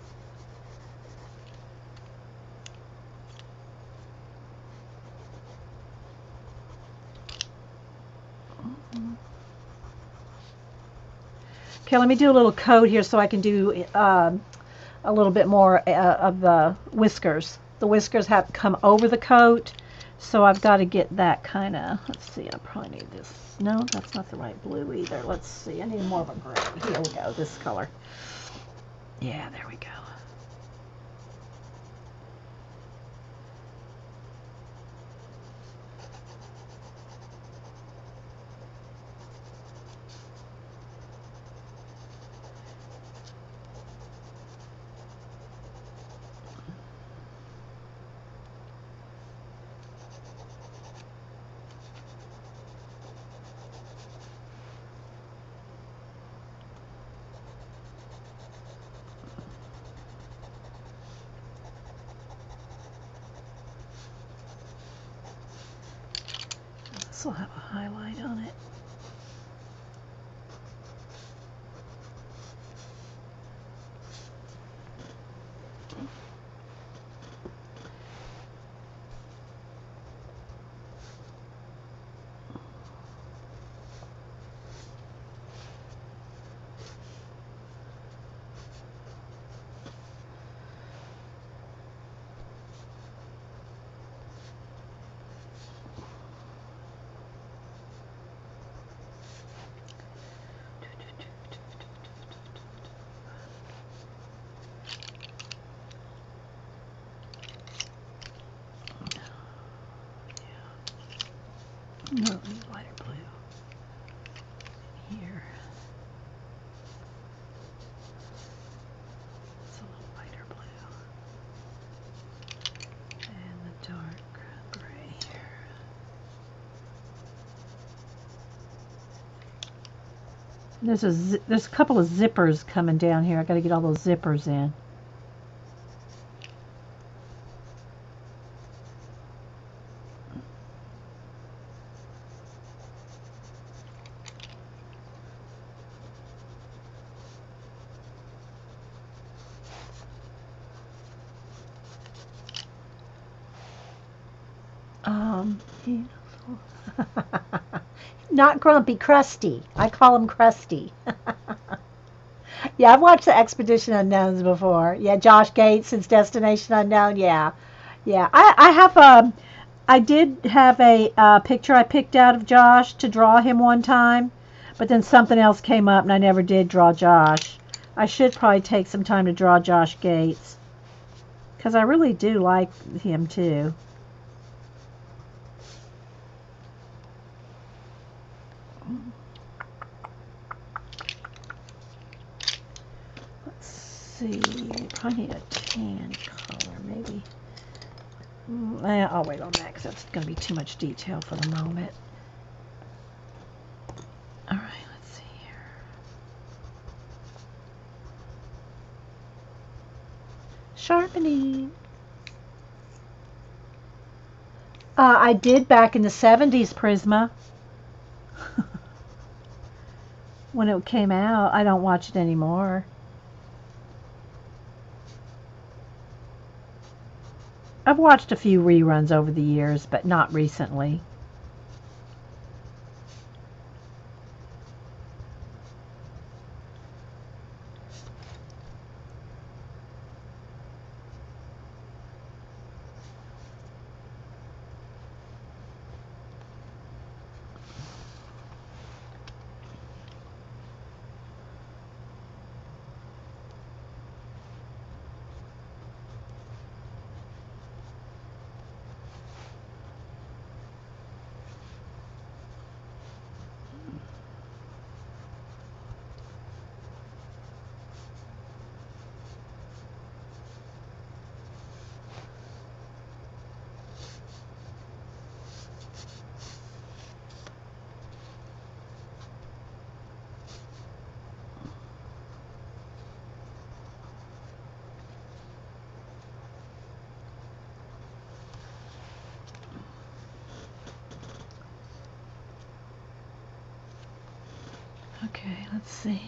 Okay, let me do a little coat here so I can do a little bit more of the whiskers. The whiskers have to come over the coat, so I've got to get that kind of, let's see, I probably need this. No, that's not the right blue either. Let's see, I need more of a gray. Here we go, this color. Yeah, there we go. This will have a highlight on it. No, lighter blue. Here. It's a little lighter blue. And the dark gray here. There's a couple of zippers coming down here. I got to get all those zippers in. He, not grumpy, crusty. I call him crusty. Yeah, I've watched the Expedition Unknowns before. Yeah, Josh Gates since Destination Unknown. Yeah, yeah. I did have a picture I picked out of Josh to draw him one time, but then something else came up and I never did draw Josh. I should probably take some time to draw Josh Gates because I really do like him too. Let's see, probably need a tan color, maybe. I'll wait on that because that's going to be too much detail for the moment. All right, let's see here. Sharpening. I did back in the 70s, Prisma. When it came out. I don't watch it anymore. I've watched a few reruns over the years, but not recently. Okay, let's see.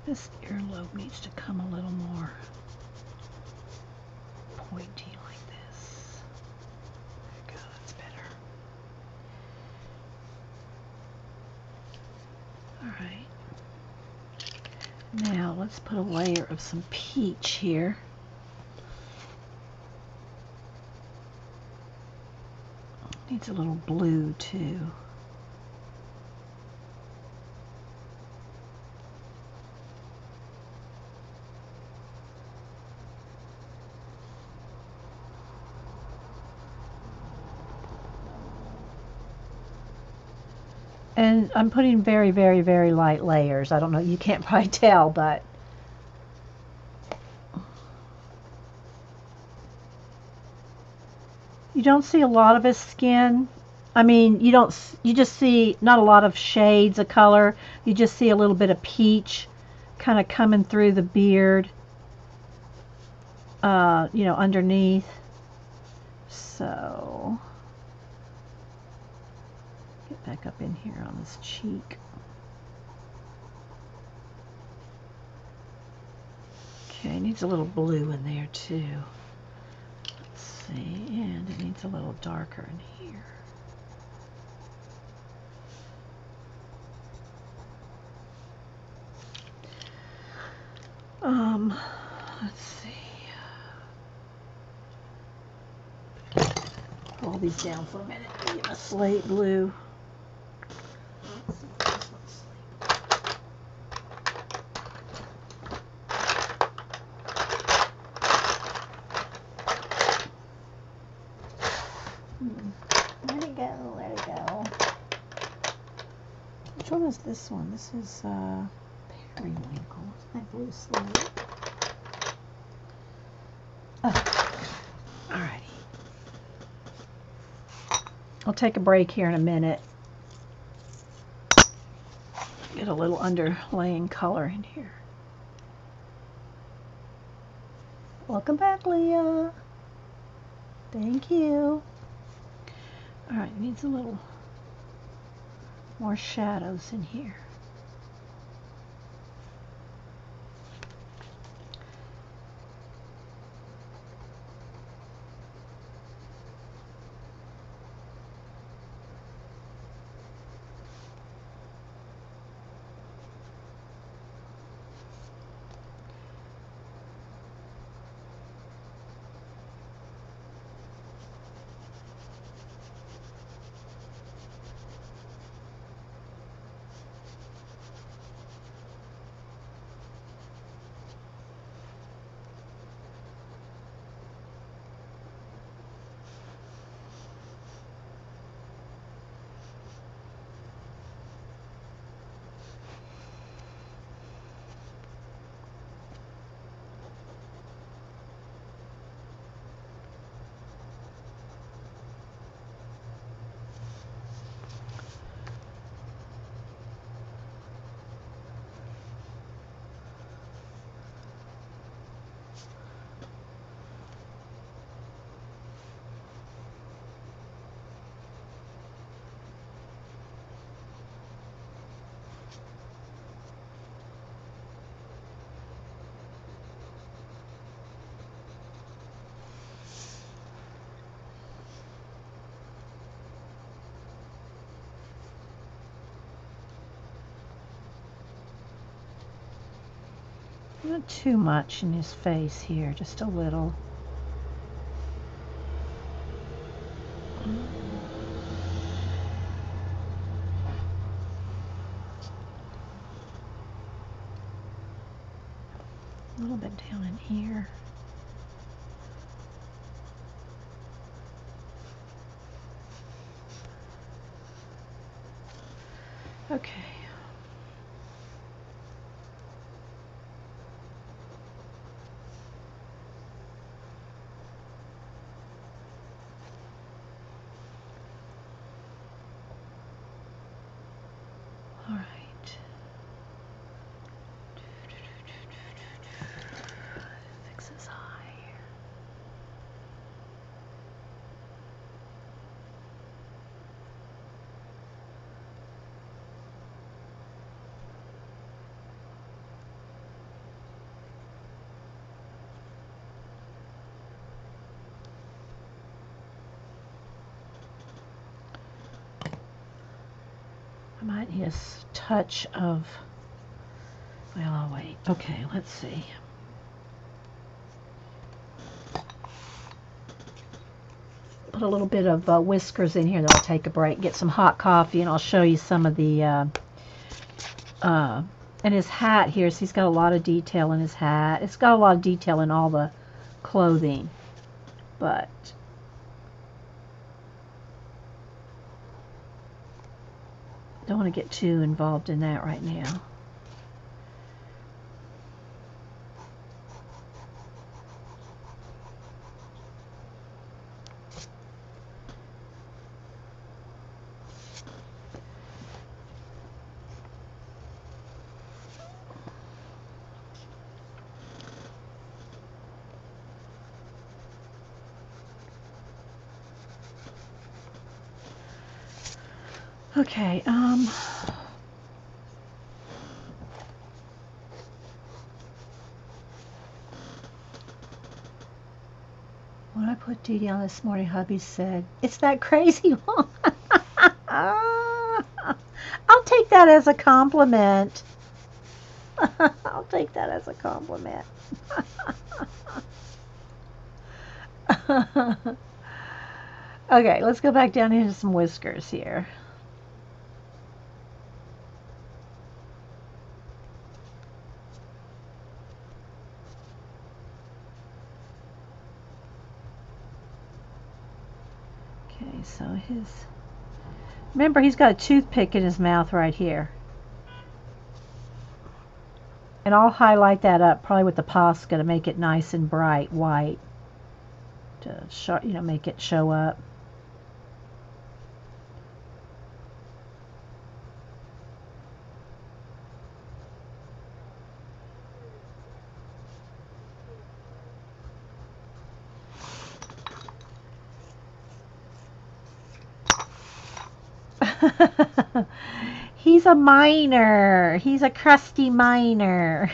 This earlobe needs to come a little more pointy like this. There we go, that's better. Alright. Now let's put a layer of some peach here. Needs a little blue too. And I'm putting very, very, very light layers. I don't know, you can't probably tell, but you don't see a lot of his skin. I mean, you just see not a lot of shades of color. You just see a little bit of peach kind of coming through the beard, underneath. So, get back up in here on this cheek. Okay, it needs a little blue in there too. Let's see, and it needs a little darker in here. Let's see. Put all these down for a minute. Get a slate blue. Let it go, let it go. Which one is this one? This is Periwinkle. My blue slate. Alrighty. I'll take a break here in a minute. Get a little underlaying color in here. Welcome back, Leah. Thank you. Alright, it needs a little more shadows in here. Not too much in his face here, just a little. A little bit down in here. Okay. All right. Fix his eye. I might need a touch of, well, I'll wait. Okay, let's see. Put a little bit of whiskers in here, then I'll take a break, get some hot coffee, and I'll show you some of the, and his hat here, so he's got a lot of detail in his hat. It's got a lot of detail in all the clothing, but don't want to get too involved in that right now. Okay, when I put Dee Dee on this morning, hubby said, "It's that crazy one." I'll take that as a compliment. I'll take that as a compliment. Okay, let's go back down into some whiskers here. Okay, so remember, he's got a toothpick in his mouth right here. And I'll highlight that up probably with the Posca to make it nice and bright white to show, make it show up. He's a miner. He's a crusty miner.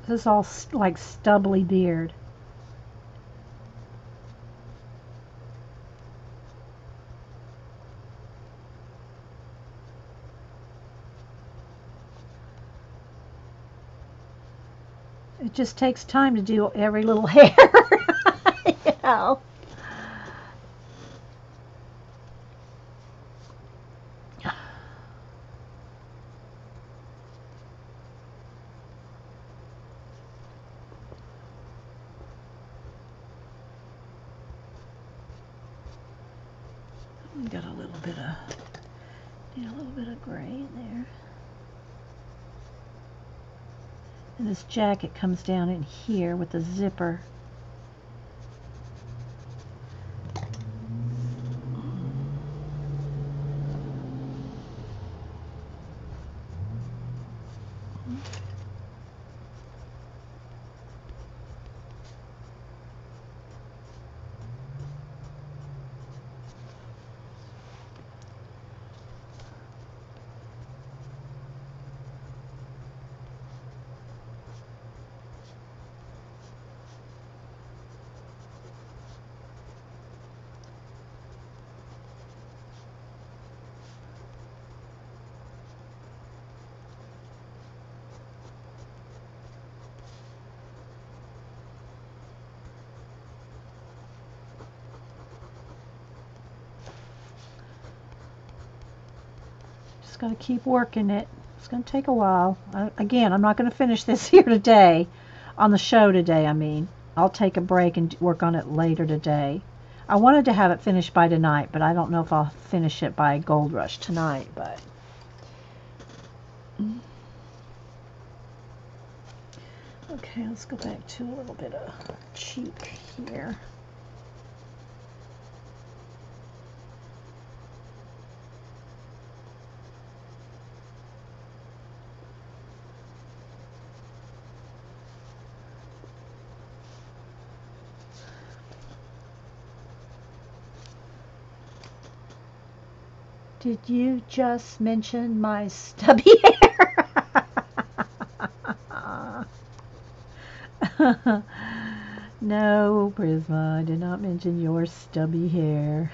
This is all like stubbly beard. It just takes time to do every little hair. You know. Got a little bit of gray in there. And this jacket comes down in here with the zipper. Just got to keep working it. It's going to take a while. Again, I'm not going to finish this here today, on the show today, I mean. I'll take a break and work on it later today. I wanted to have it finished by tonight, but I don't know if I'll finish it by Gold Rush tonight, but Okay, let's go back to a little bit of cheek here. Did you just mention my stubby hair? No, Prisma, I did not mention your stubby hair.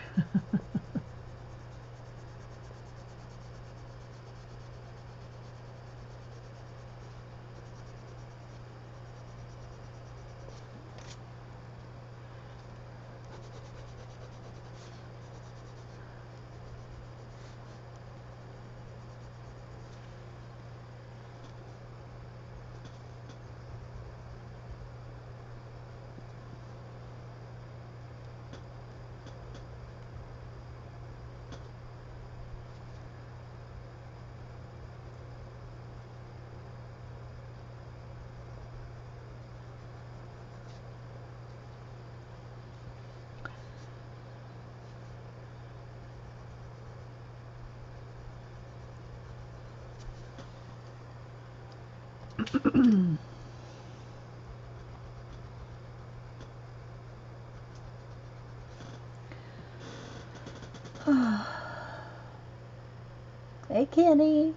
Hey, Kenny.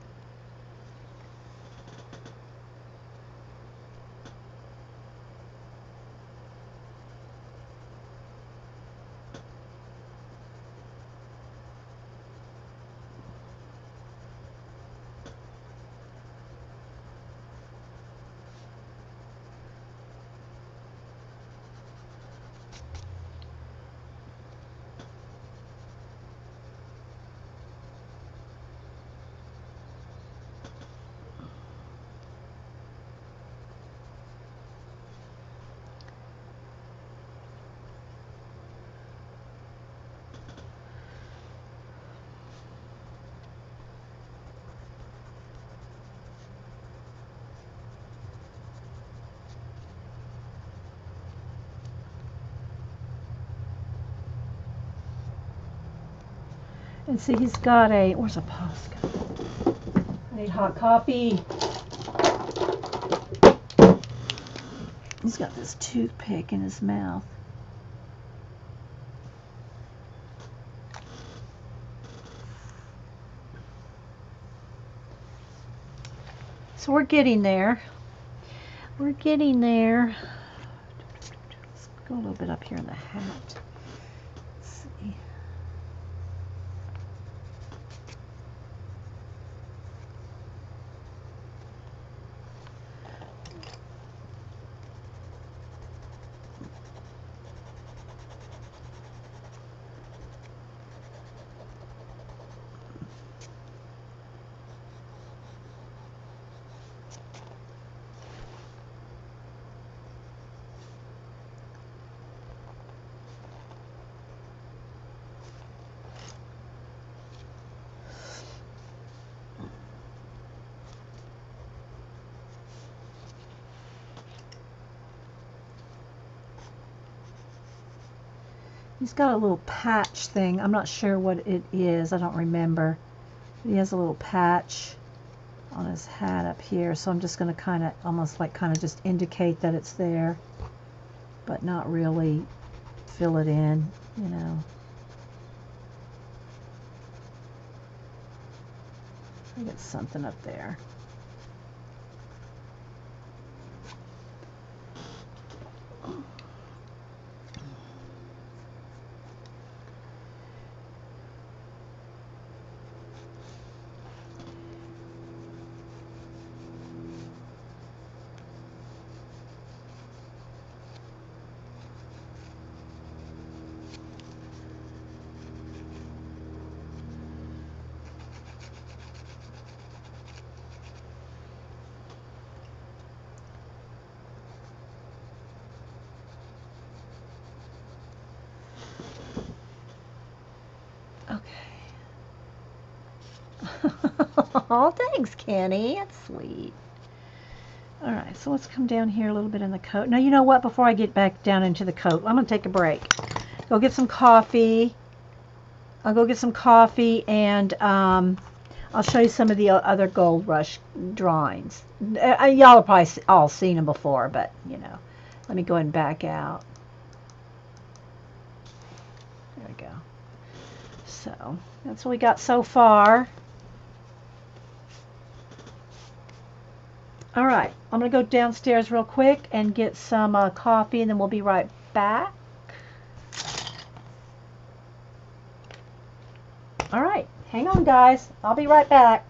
And see, he's got a, where's a Posca? I need hot coffee. He's got this toothpick in his mouth. So we're getting there. We're getting there. Let's go a little bit up here in the hat. Let's see. He's got a little patch thing. I'm not sure what it is. I don't remember. He has a little patch on his hat up here. So I'm just going to kind of, almost like kind of just indicate that it's there, but not really fill it in, you know. I get something up there. Oh, thanks, Kenny. That's sweet. All right, so let's come down here a little bit in the coat. Now, you know what? Before I get back down into the coat, I'm going to take a break. Go get some coffee. I'll go get some coffee, and I'll show you some of the other Gold Rush drawings. Y'all have probably all seen them before, but, you know, let me go ahead and back out. There we go. So, that's what we got so far. All right, I'm going to go downstairs real quick and get some coffee, and then we'll be right back. All right, hang on, guys. I'll be right back.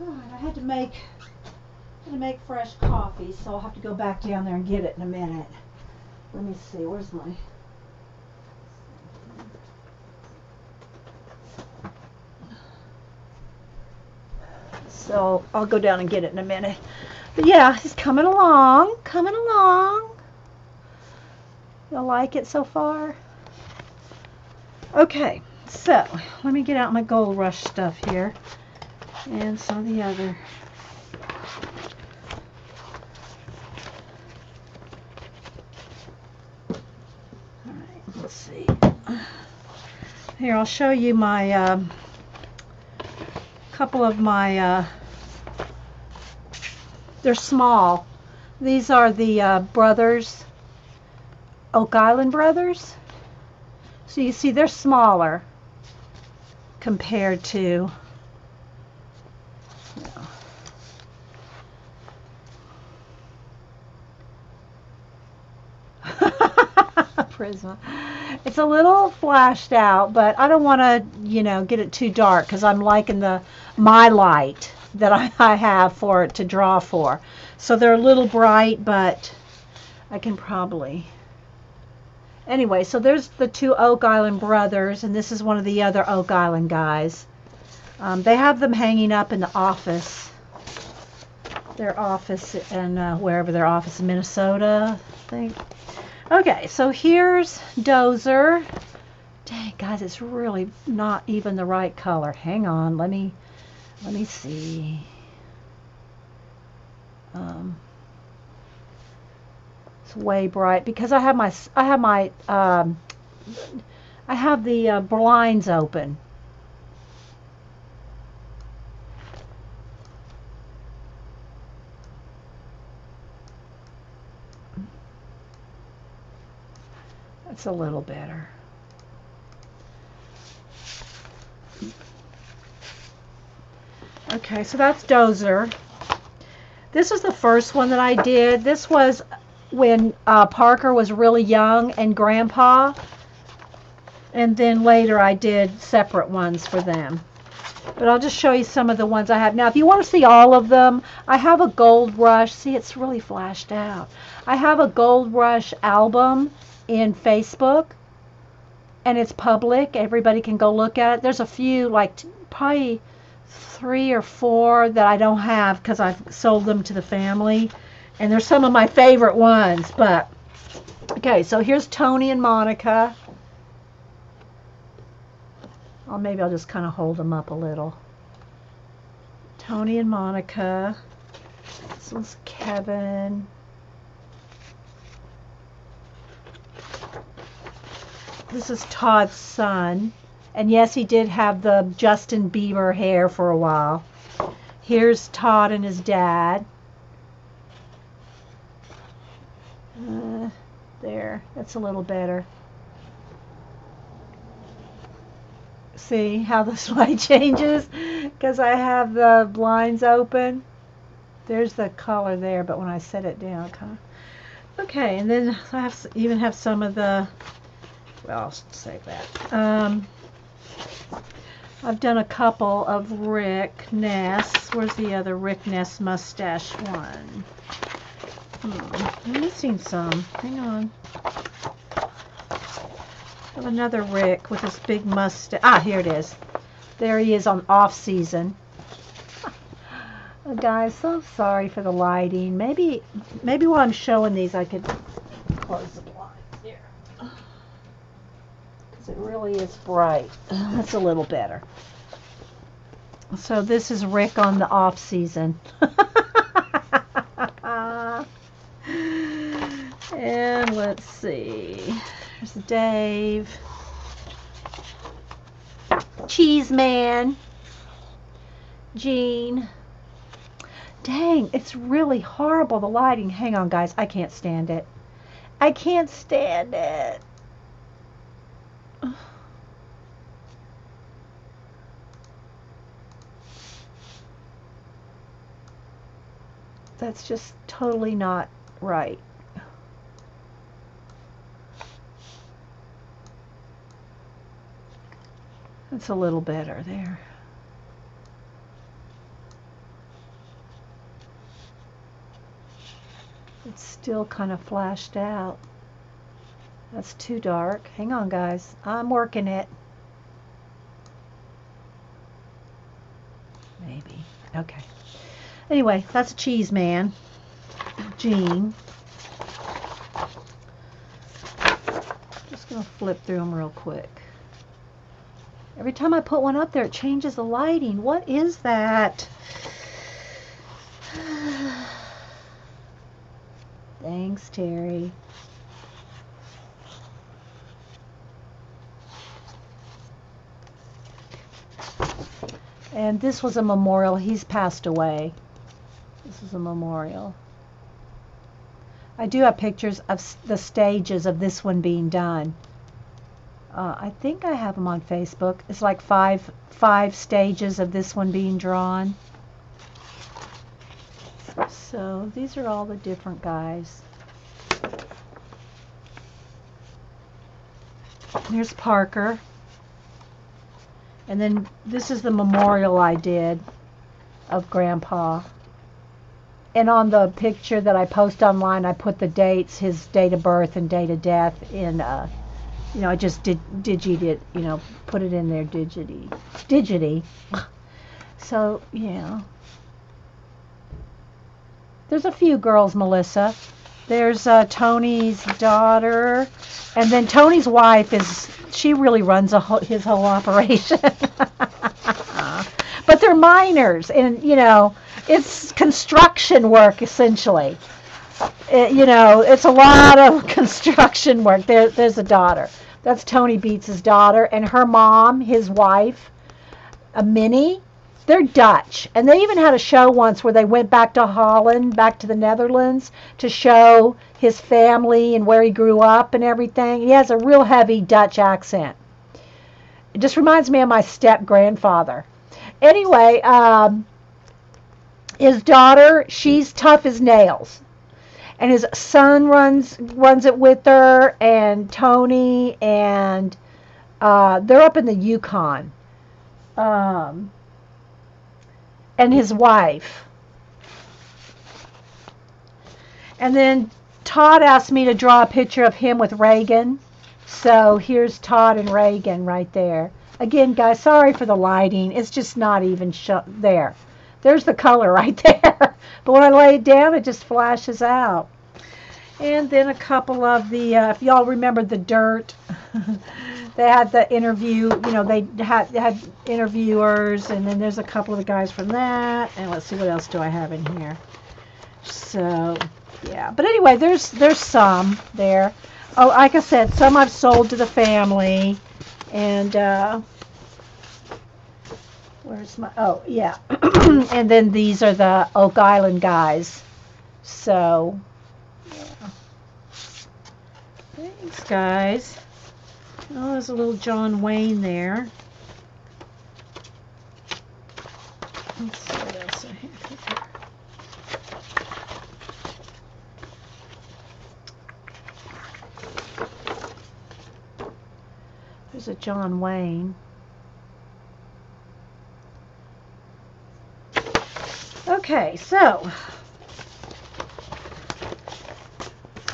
Alright, I had to make fresh coffee, so I'll have to go back down there and get it in a minute. Let me see, where's my... So I'll go down and get it in a minute. But yeah, it's coming along, coming along. You like it so far? Okay, so let me get out my Gold Rush stuff here and some of the other. All right, let's see. Here, I'll show you my couple of my. They're small. These are the brothers, Oak Island brothers. So you see they're smaller compared to, you know. Prisma. It's a little flashed out, but I don't want to, you know, get it too dark because I'm liking my light that I have for it to draw for. So they're a little bright, but I can probably... Anyway, so there's the two Oak Island brothers, and this is one of the other Oak Island guys. They have them hanging up in the office. Their office, and wherever their office in Minnesota, I think. Okay, so here's Dozer. Dang, guys, it's really not even the right color. Hang on, let me see. Um, it's way bright because I have the blinds open. That's a little better. Okay, so that's Dozer. This is the first one that I did. This was when Parker was really young and Grandpa. And then later I did separate ones for them. But I'll just show you some of the ones I have. Now, if you want to see all of them, I have a Gold Rush. See, it's really flashed out. I have a Gold Rush album in Facebook. And it's public. Everybody can go look at it. There's a few, like probably 3 or 4 that I don't have because I've sold them to the family. And they're some of my favorite ones. But, okay, so here's Tony and Monica. Or maybe I'll just kind of hold them up a little. Tony and Monica. This one's Kevin. This is Todd's son. And yes, he did have the Justin Bieber hair for a while. Here's Todd and his dad. There, that's a little better. See how the slide changes? Because I have the blinds open. There's the color there, but when I set it down, kind of. Okay, and then I even have some of the. Well, I'll save that. I've done a couple of Rick Ness. Where's the other Rick Ness mustache one? I'm missing some. Hang on. I have another Rick with this big mustache. Ah, here it is. There he is on off season. Oh, guys, so sorry for the lighting. Maybe while I'm showing these, I could close the blinds here. Because it really is bright. That's a little better. So this is Rick on the off season. And let's see. There's Dave. Cheese Man. Gene. Dang, it's really horrible, the lighting. Hang on, guys. I can't stand it. I can't stand it. That's just totally not right. It's a little better there. It's still kind of flashed out. That's too dark. Hang on, guys. I'm working it. Maybe. Okay. Anyway, that's a Cheese Man. Gene. Just going to flip through them real quick. Every time I put one up there, it changes the lighting. What is that? Thanks, Terry. And this was a memorial. He's passed away. This is a memorial. I do have pictures of the stages of this one being done. I think I have them on Facebook. It's like five stages of this one being drawn. So these are all the different guys. Here's Parker. And then this is the memorial I did of Grandpa. And on the picture that I post online, I put the dates, his date of birth and date of death in I just digit it, put it in there digity. So, yeah. There's a few girls, Melissa. There's Tony's daughter. And then Tony's wife she really runs his whole operation. But they're minors. And, It's construction work essentially. It's a lot of construction work. There's a daughter. That's Tony Beats' daughter, and her mom, his wife, a Minnie. They're Dutch, and they even had a show once where they went back to Holland, back to the Netherlands, to show his family and where he grew up and everything. He has a real heavy Dutch accent. It just reminds me of my step grandfather. Anyway, his daughter, she's tough as nails. And his son runs it with her, and Tony, and they're up in the Yukon. And his wife. And then Todd asked me to draw a picture of him with Reagan. So here's Todd and Reagan right there. Again, guys, sorry for the lighting. It's just not even there. There's the color right there. But when I lay it down, it just flashes out. And then a couple of the, if y'all remember The Dirt, they had the interview, they had interviewers, and then there's a couple of the guys from that. And let's see, what else do I have in here? So, yeah. But anyway, there's some there. Oh, like I said, some I've sold to the family. And, where's my, oh, yeah. And then these are the Oak Island guys. So, yeah. Thanks, guys. Oh, there's a little John Wayne there. Let's see what else I have here. There's a John Wayne. Okay, so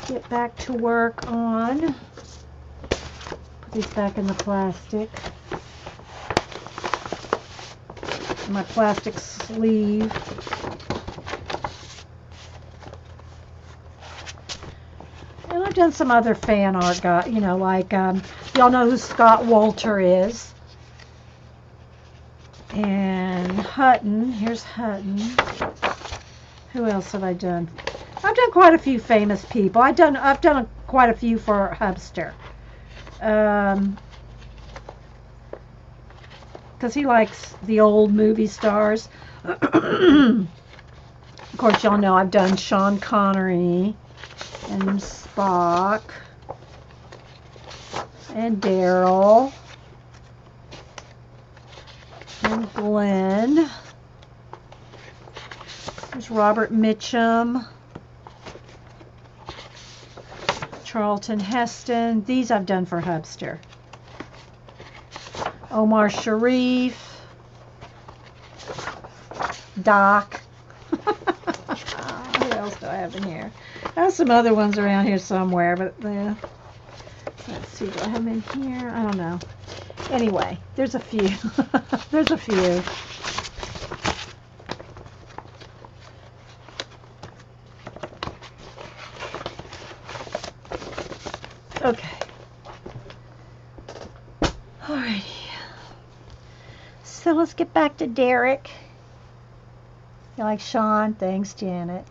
get back to work on, put these back in the plastic, my plastic sleeve. And I've done some other fan art, like, y'all know who Scott Wolter is. And Hutton, here's Hutton. Who else have I done? I've done quite a few famous people. I've done quite a few for Hubster. Because he likes the old movie stars. Of course, y'all know I've done Sean Connery and Spock and Daryl and Glenn. There's Robert Mitchum, Charlton Heston. These I've done for Hubster. Omar Sharif, Doc. What else do I have in here? I have some other ones around here somewhere, but let's see, do I have them in here? I don't know. Anyway, there's a few. There's a few. Okay. Alrighty. So let's get back to Derek. You like Sean? Thanks, Janet.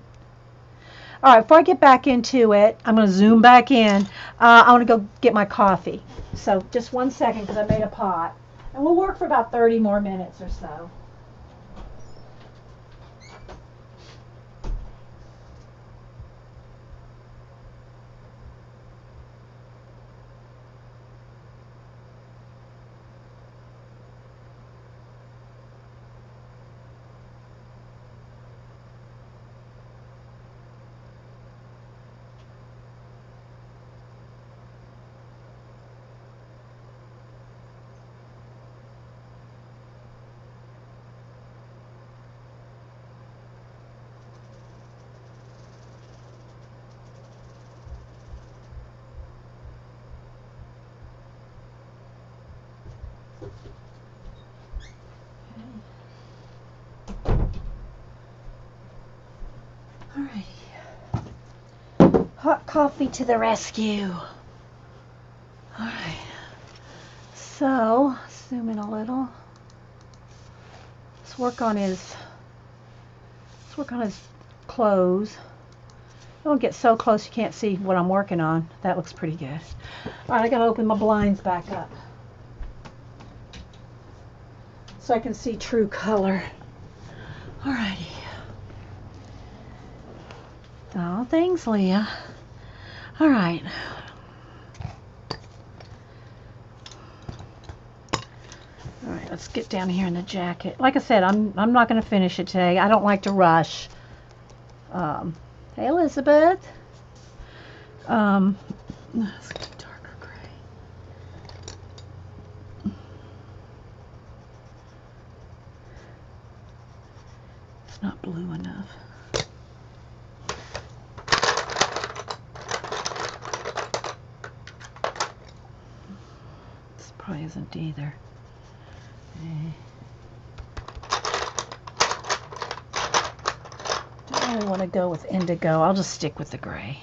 All right, before I get back into it, I'm going to zoom back in. I want to go get my coffee. So just 1 second, because I made a pot. And we'll work for about 30 more minutes or so. Alrighty. Hot coffee to the rescue. Alright. So, zoom in a little. Let's work on his work on his clothes. Don't get so close you can't see what I'm working on. That looks pretty good. All right, I gotta open my blinds back up so I can see true color. Alrighty. Oh, thanks, Leah. All right. All right, let's get down here in the jacket. Like I said, I'm not going to finish it today. I don't like to rush. Hey, Elizabeth. Let's get a darker gray. It's not blue enough. This probably isn't either. I really want to go with indigo. I'll just stick with the gray.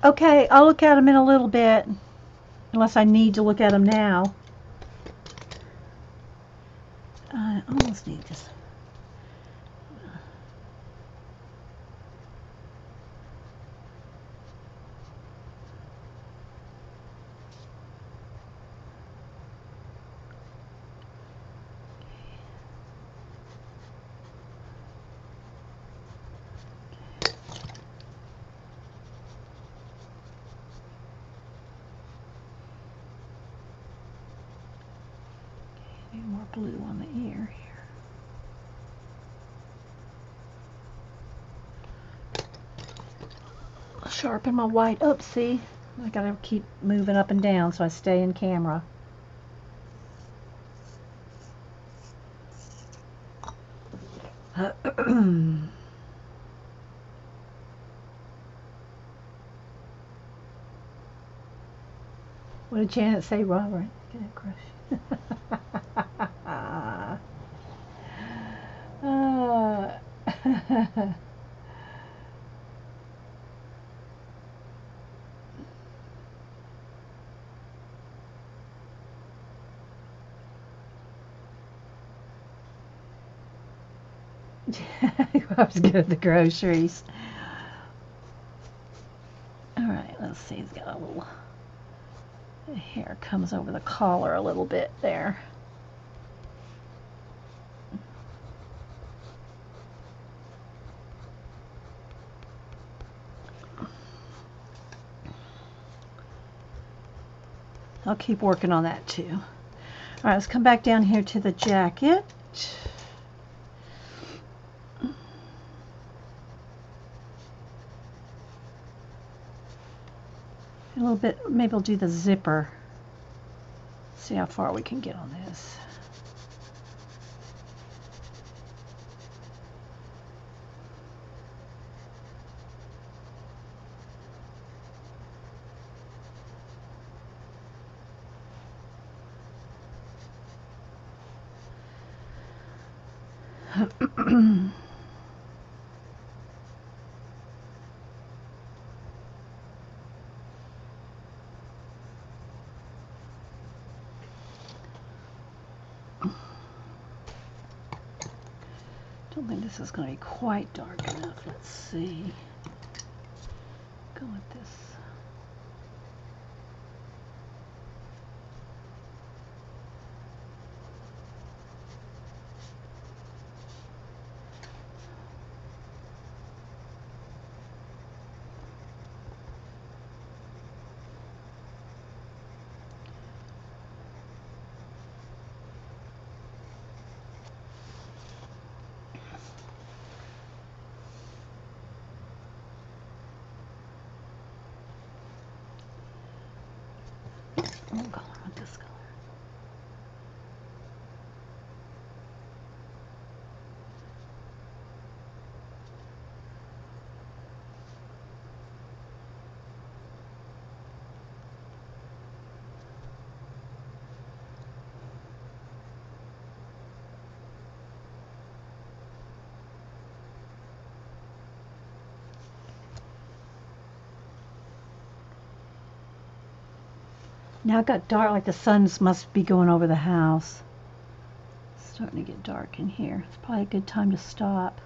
Okay, I'll look at them in a little bit, unless I need to look at them now. I almost need this. Need more blue on the ear here. I'll sharpen my white up, see? I gotta keep moving up and down so I stay in camera. What did Janet say, Robert? Get a crush. I was good at the groceries. Alright, let's see. He's got a little hair comes over the collar a little bit there. I'll keep working on that too. Alright, let's come back down here to the jacket. A little bit, maybe we'll do the zipper. See how far we can get on this. Don't think this is going to be quite dark enough. Let's see. Go with this. What color with this color? Now it got dark, like the sun must be going over the house. It's starting to get dark in here. It's probably a good time to stop.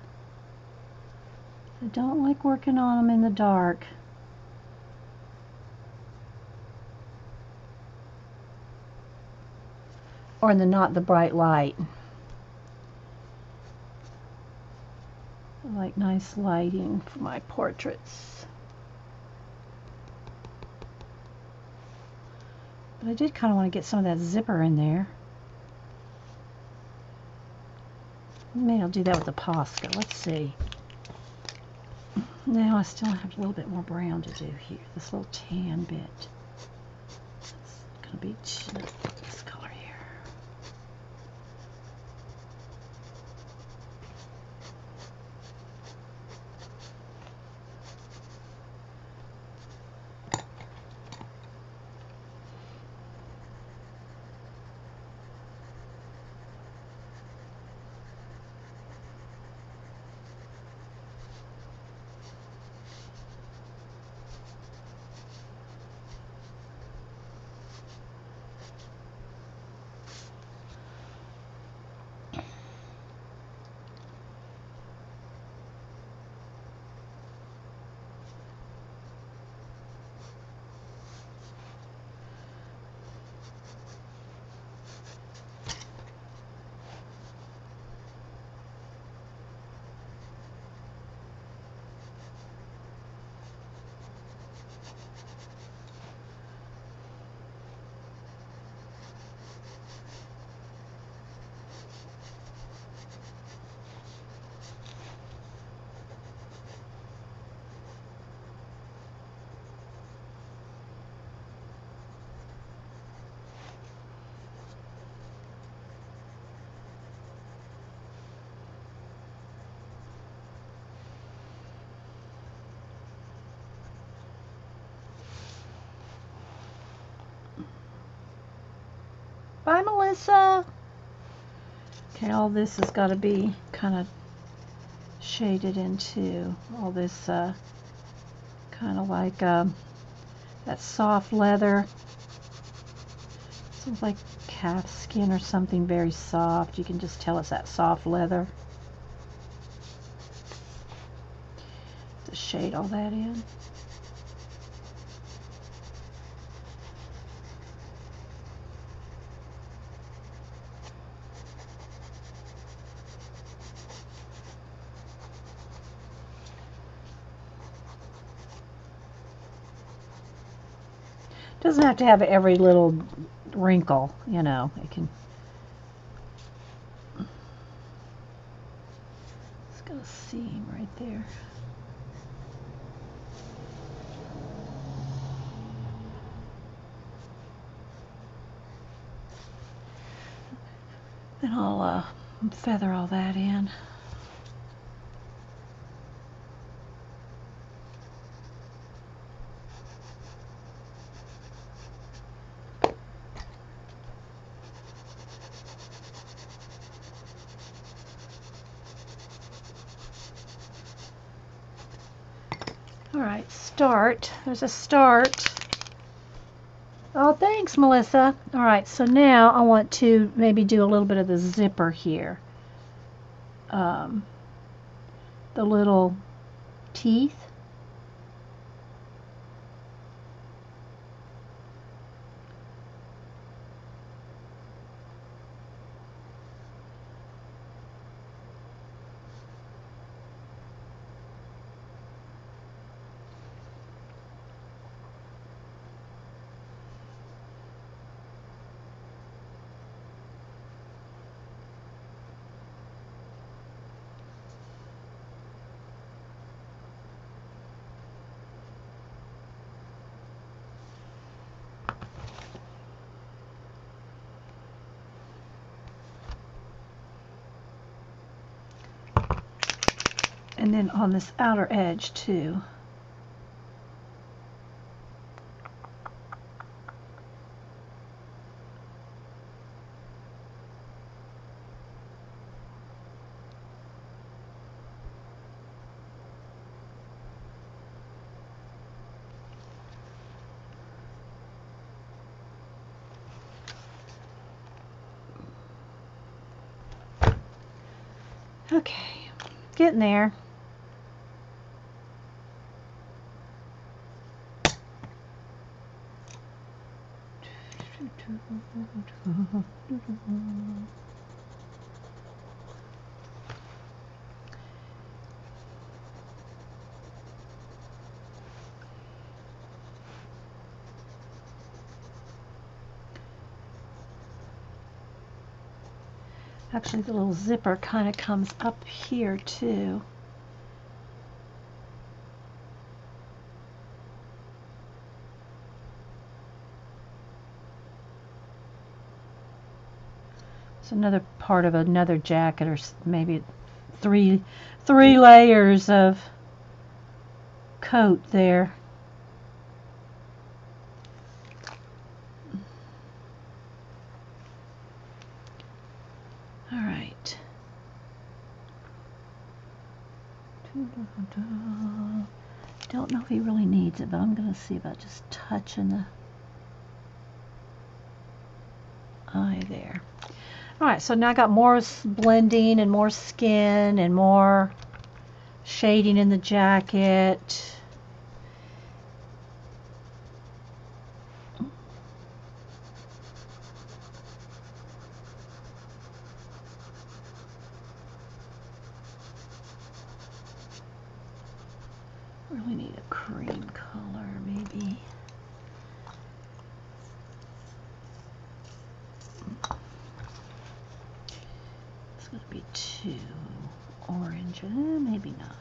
I don't like working on them in the dark. Or in the not the bright light. I like nice lighting for my portraits. But I did kind of want to get some of that zipper in there. Maybe I'll do that with the Posca. Let's see. Now I still have a little bit more brown to do here. This little tan bit. It's going to be this color here. Bye, Melissa. Okay, all this has got to be kind of shaded into all this kind of like that soft leather. It's like calf skin or something very soft. You can just tell it's that soft leather. To shade all that in. Doesn't have to have every little wrinkle, you know. It can. It's got a seam right there. Then I'll feather all that in. Alright, start. There's a start. Oh, thanks, Melissa. Alright, so now I want to maybe do a little bit of the zipper here. The little teeth. And then on this outer edge too. Okay, getting there. Actually, the little zipper kind of comes up here too. It's another part of another jacket, or maybe three layers of coat there. All right. Don't know if he really needs it, but I'm going to see about just touching the eye there. All right, so now I got more blending and more skin and more shading in the jacket. Really need a cream color, maybe. It's going to be too orange. Maybe not.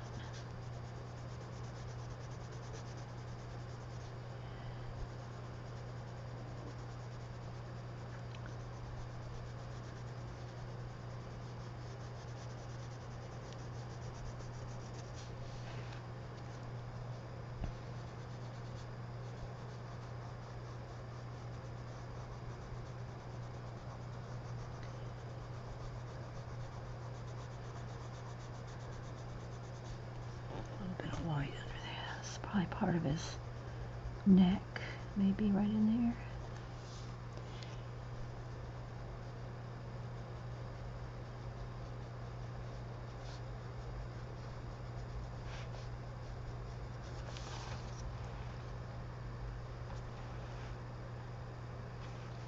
White under there. That's probably part of his neck, maybe right in there.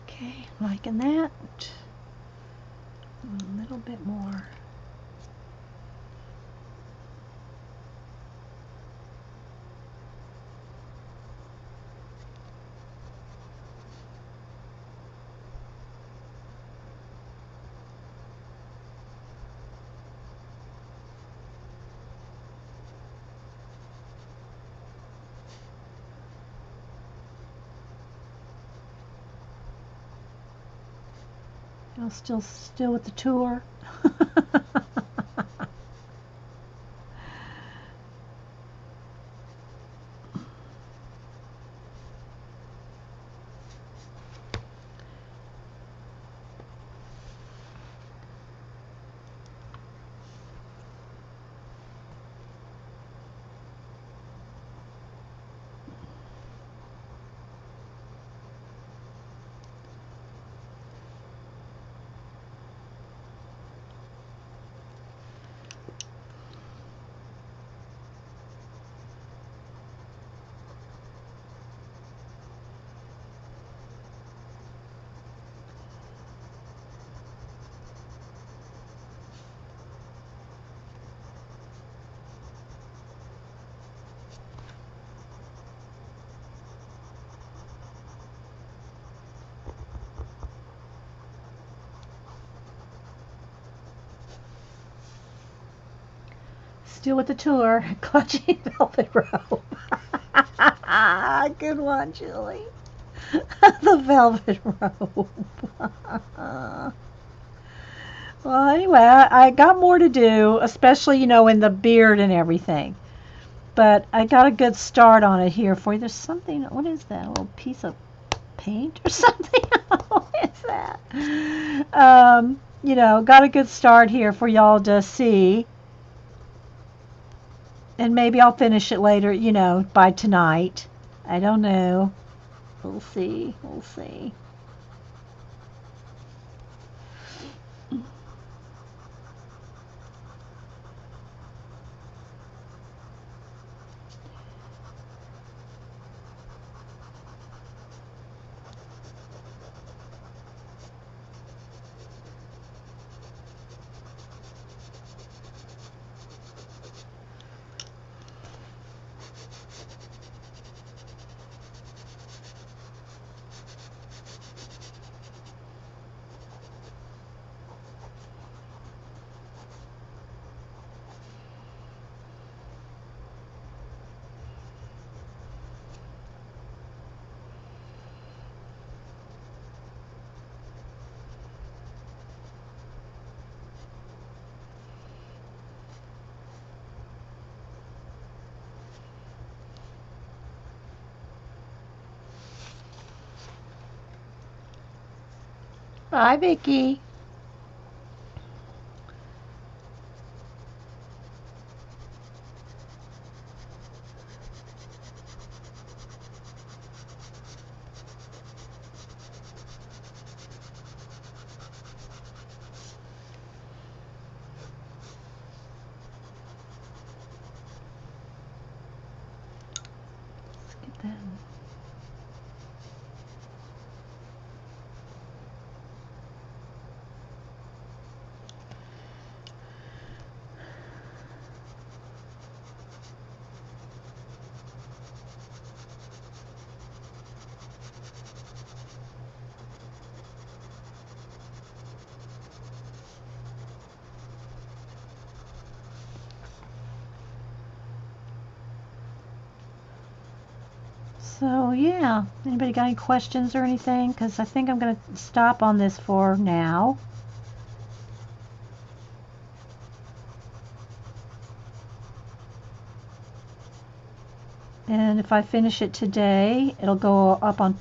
Okay, liking that. A little bit more. I'm still with the tour. Still with the tour, clutching velvet rope. Good one, Julie. The velvet rope. Well, anyway, I got more to do, especially, in the beard and everything. But I got a good start on it here for you. There's something, what is that? A little piece of paint or something? What is that? Got a good start here for y'all to see. And maybe I'll finish it later, by tonight. I don't know. We'll see. We'll see. Hi, Vicky. Let's get that. So yeah, anybody got any questions or anything? Because I think I'm going to stop on this for now. And if I finish it today, it'll go up on,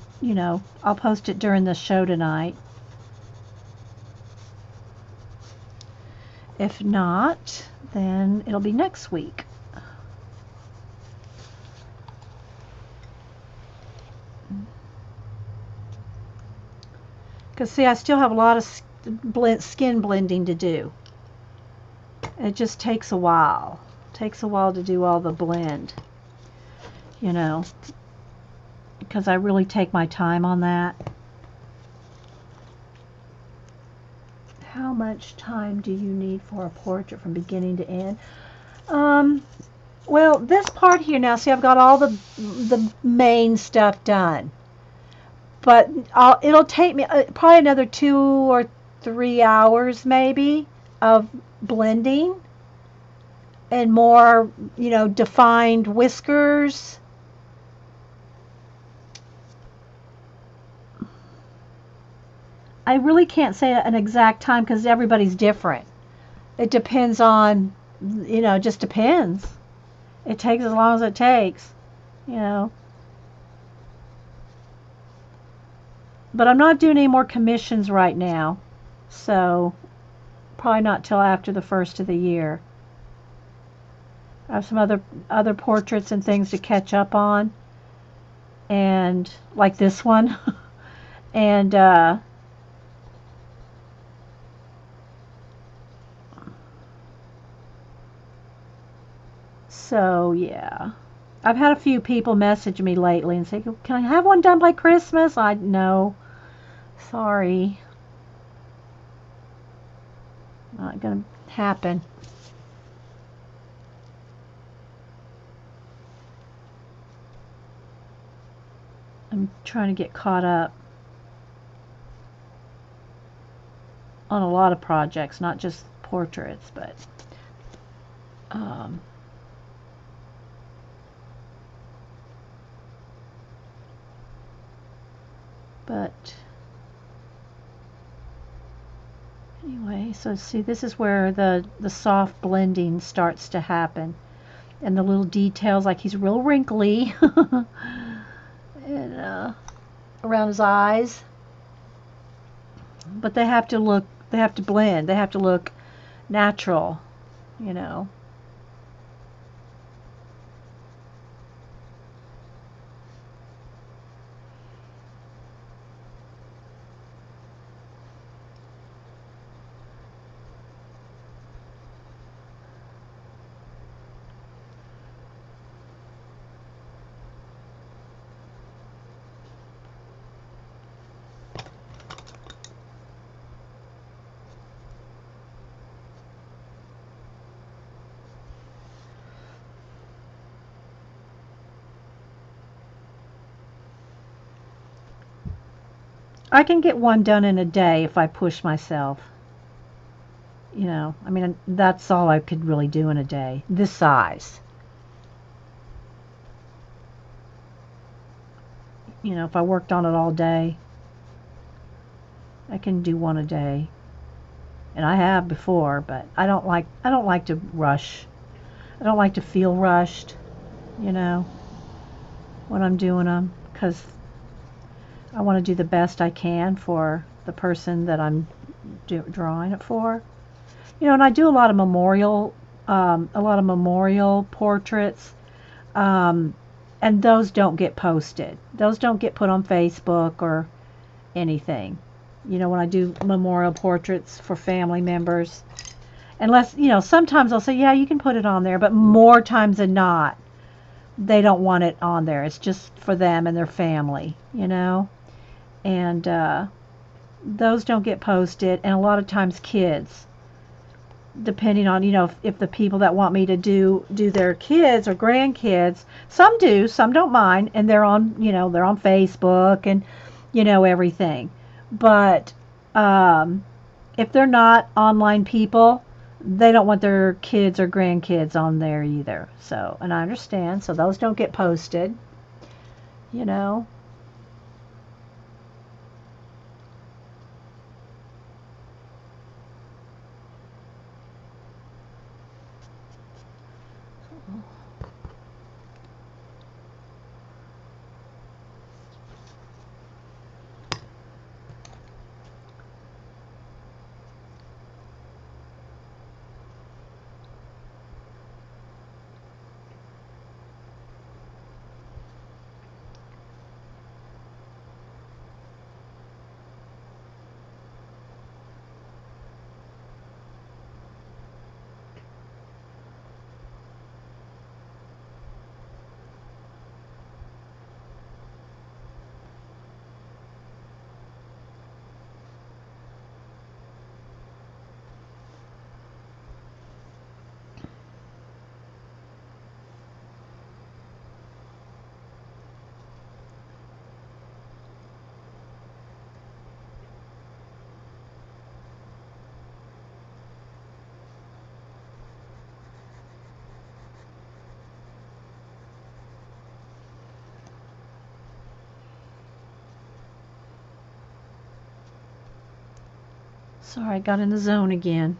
I'll post it during the show tonight. If not, then it'll be next week. Because see, I still have a lot of skin blending to do. It just takes a while. It takes a while to do all the blend, because I really take my time on that. How much time do you need for a portrait from beginning to end? Well, this part here now, see, I've got all the main stuff done. But it'll take me probably another 2 or 3 hours maybe of blending and more, defined whiskers. I really can't say an exact time because everybody's different. It depends on, it just depends. It takes as long as it takes, But I'm not doing any more commissions right now, so probably not till after the first of the year. I have some other portraits and things to catch up on, and like this one, and so yeah. I've had a few people message me lately and say, "Can I have one done by Christmas?" No, sorry, not gonna happen. I'm trying to get caught up on a lot of projects, not just portraits, but but anyway, so see, this is where the soft blending starts to happen, and the little details, like he's real wrinkly, and around his eyes, but they have to blend, they have to look natural, you know. I can get one done in a day if I push myself. I mean, that's all I could really do in a day. This size. If I worked on it all day, I can do one a day. And I have before, but I don't like to rush. I don't like to feel rushed, when I'm doing them, because I want to do the best I can for the person that I'm drawing it for. You know, and I do a lot of memorial portraits, um, and those don't get posted. Those don't get put on Facebook or anything. You know, when I do memorial portraits for family members, unless, you know, sometimes I'll say, yeah, you can put it on there, but more times than not, they don't want it on there. It's just for them and their family, you know, and those don't get posted, and a lot of times kids, depending on, you know, if the people that want me to do their kids or grandkids, some do, some don't mind, and they're on, you know, they're on Facebook and, you know, everything. But if they're not online people, they don't want their kids or grandkids on there either. So, and I understand, so those don't get posted, you know. Sorry, I got in the zone again.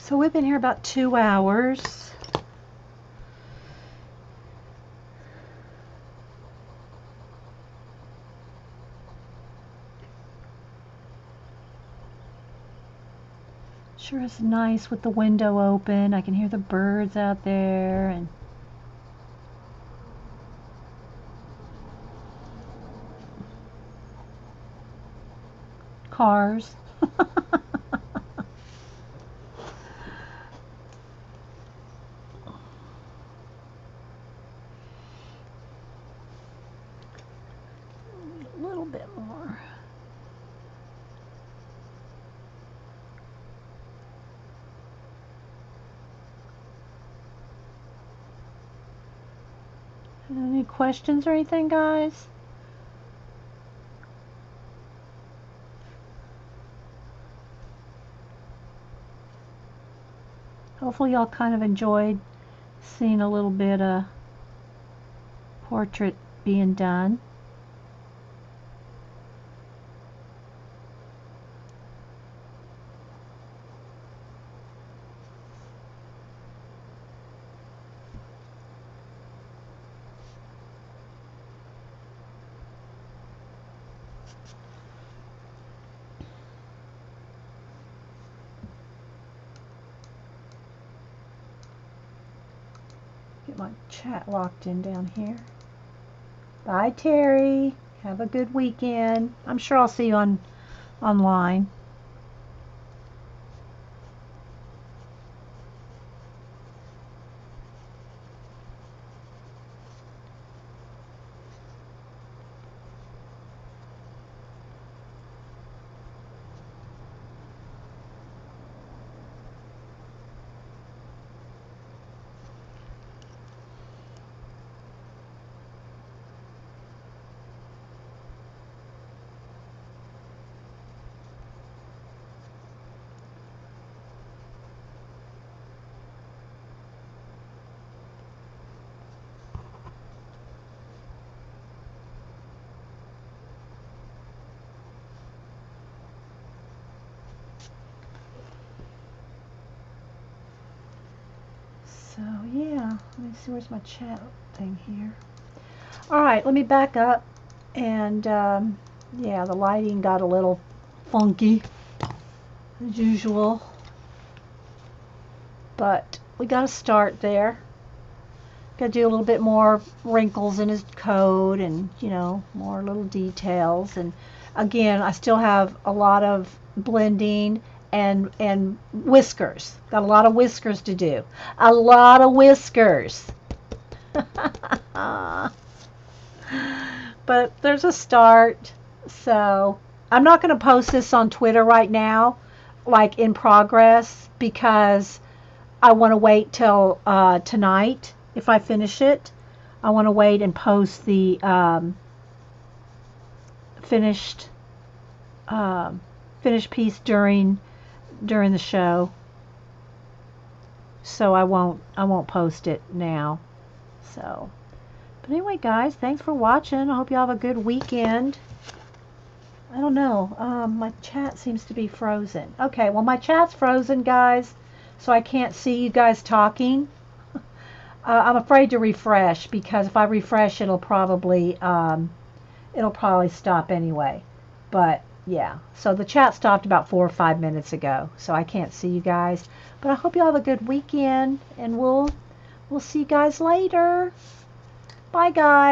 So we've been here about 2 hours. Sure is nice with the window open. I can hear the birds out there and cars. A little bit more. Any questions or anything, guys? Hopefully y'all kind of enjoyed seeing a little bit of portrait being done. Get my chat locked in down here. Bye, Terry. Have a good weekend. I'm sure I'll see you online. So yeah, let me see, where's my chat thing here. All right, let me back up, and yeah, the lighting got a little funky as usual, but we got to start there. Got to do a little bit more wrinkles in his coat, and you know, more little details. And again, I still have a lot of blending and whiskers. Got a lot of whiskers to do. A lot of whiskers. But there's a start. So I'm not going to post this on Twitter right now, like in progress, because I want to wait till tonight. If I finish it, I want to wait and post the finished finished piece during the show. So I won't post it now. So, but anyway, guys, thanks for watching. I hope you all have a good weekend. I don't know. My chat seems to be frozen. Okay, well, my chat's frozen, guys, so I can't see you guys talking. I'm afraid to refresh, because if I refresh, it'll probably stop anyway. But yeah, so the chat stopped about 4 or 5 minutes ago, so I can't see you guys. But I hope you all have a good weekend, and we'll see you guys later. Bye, guys.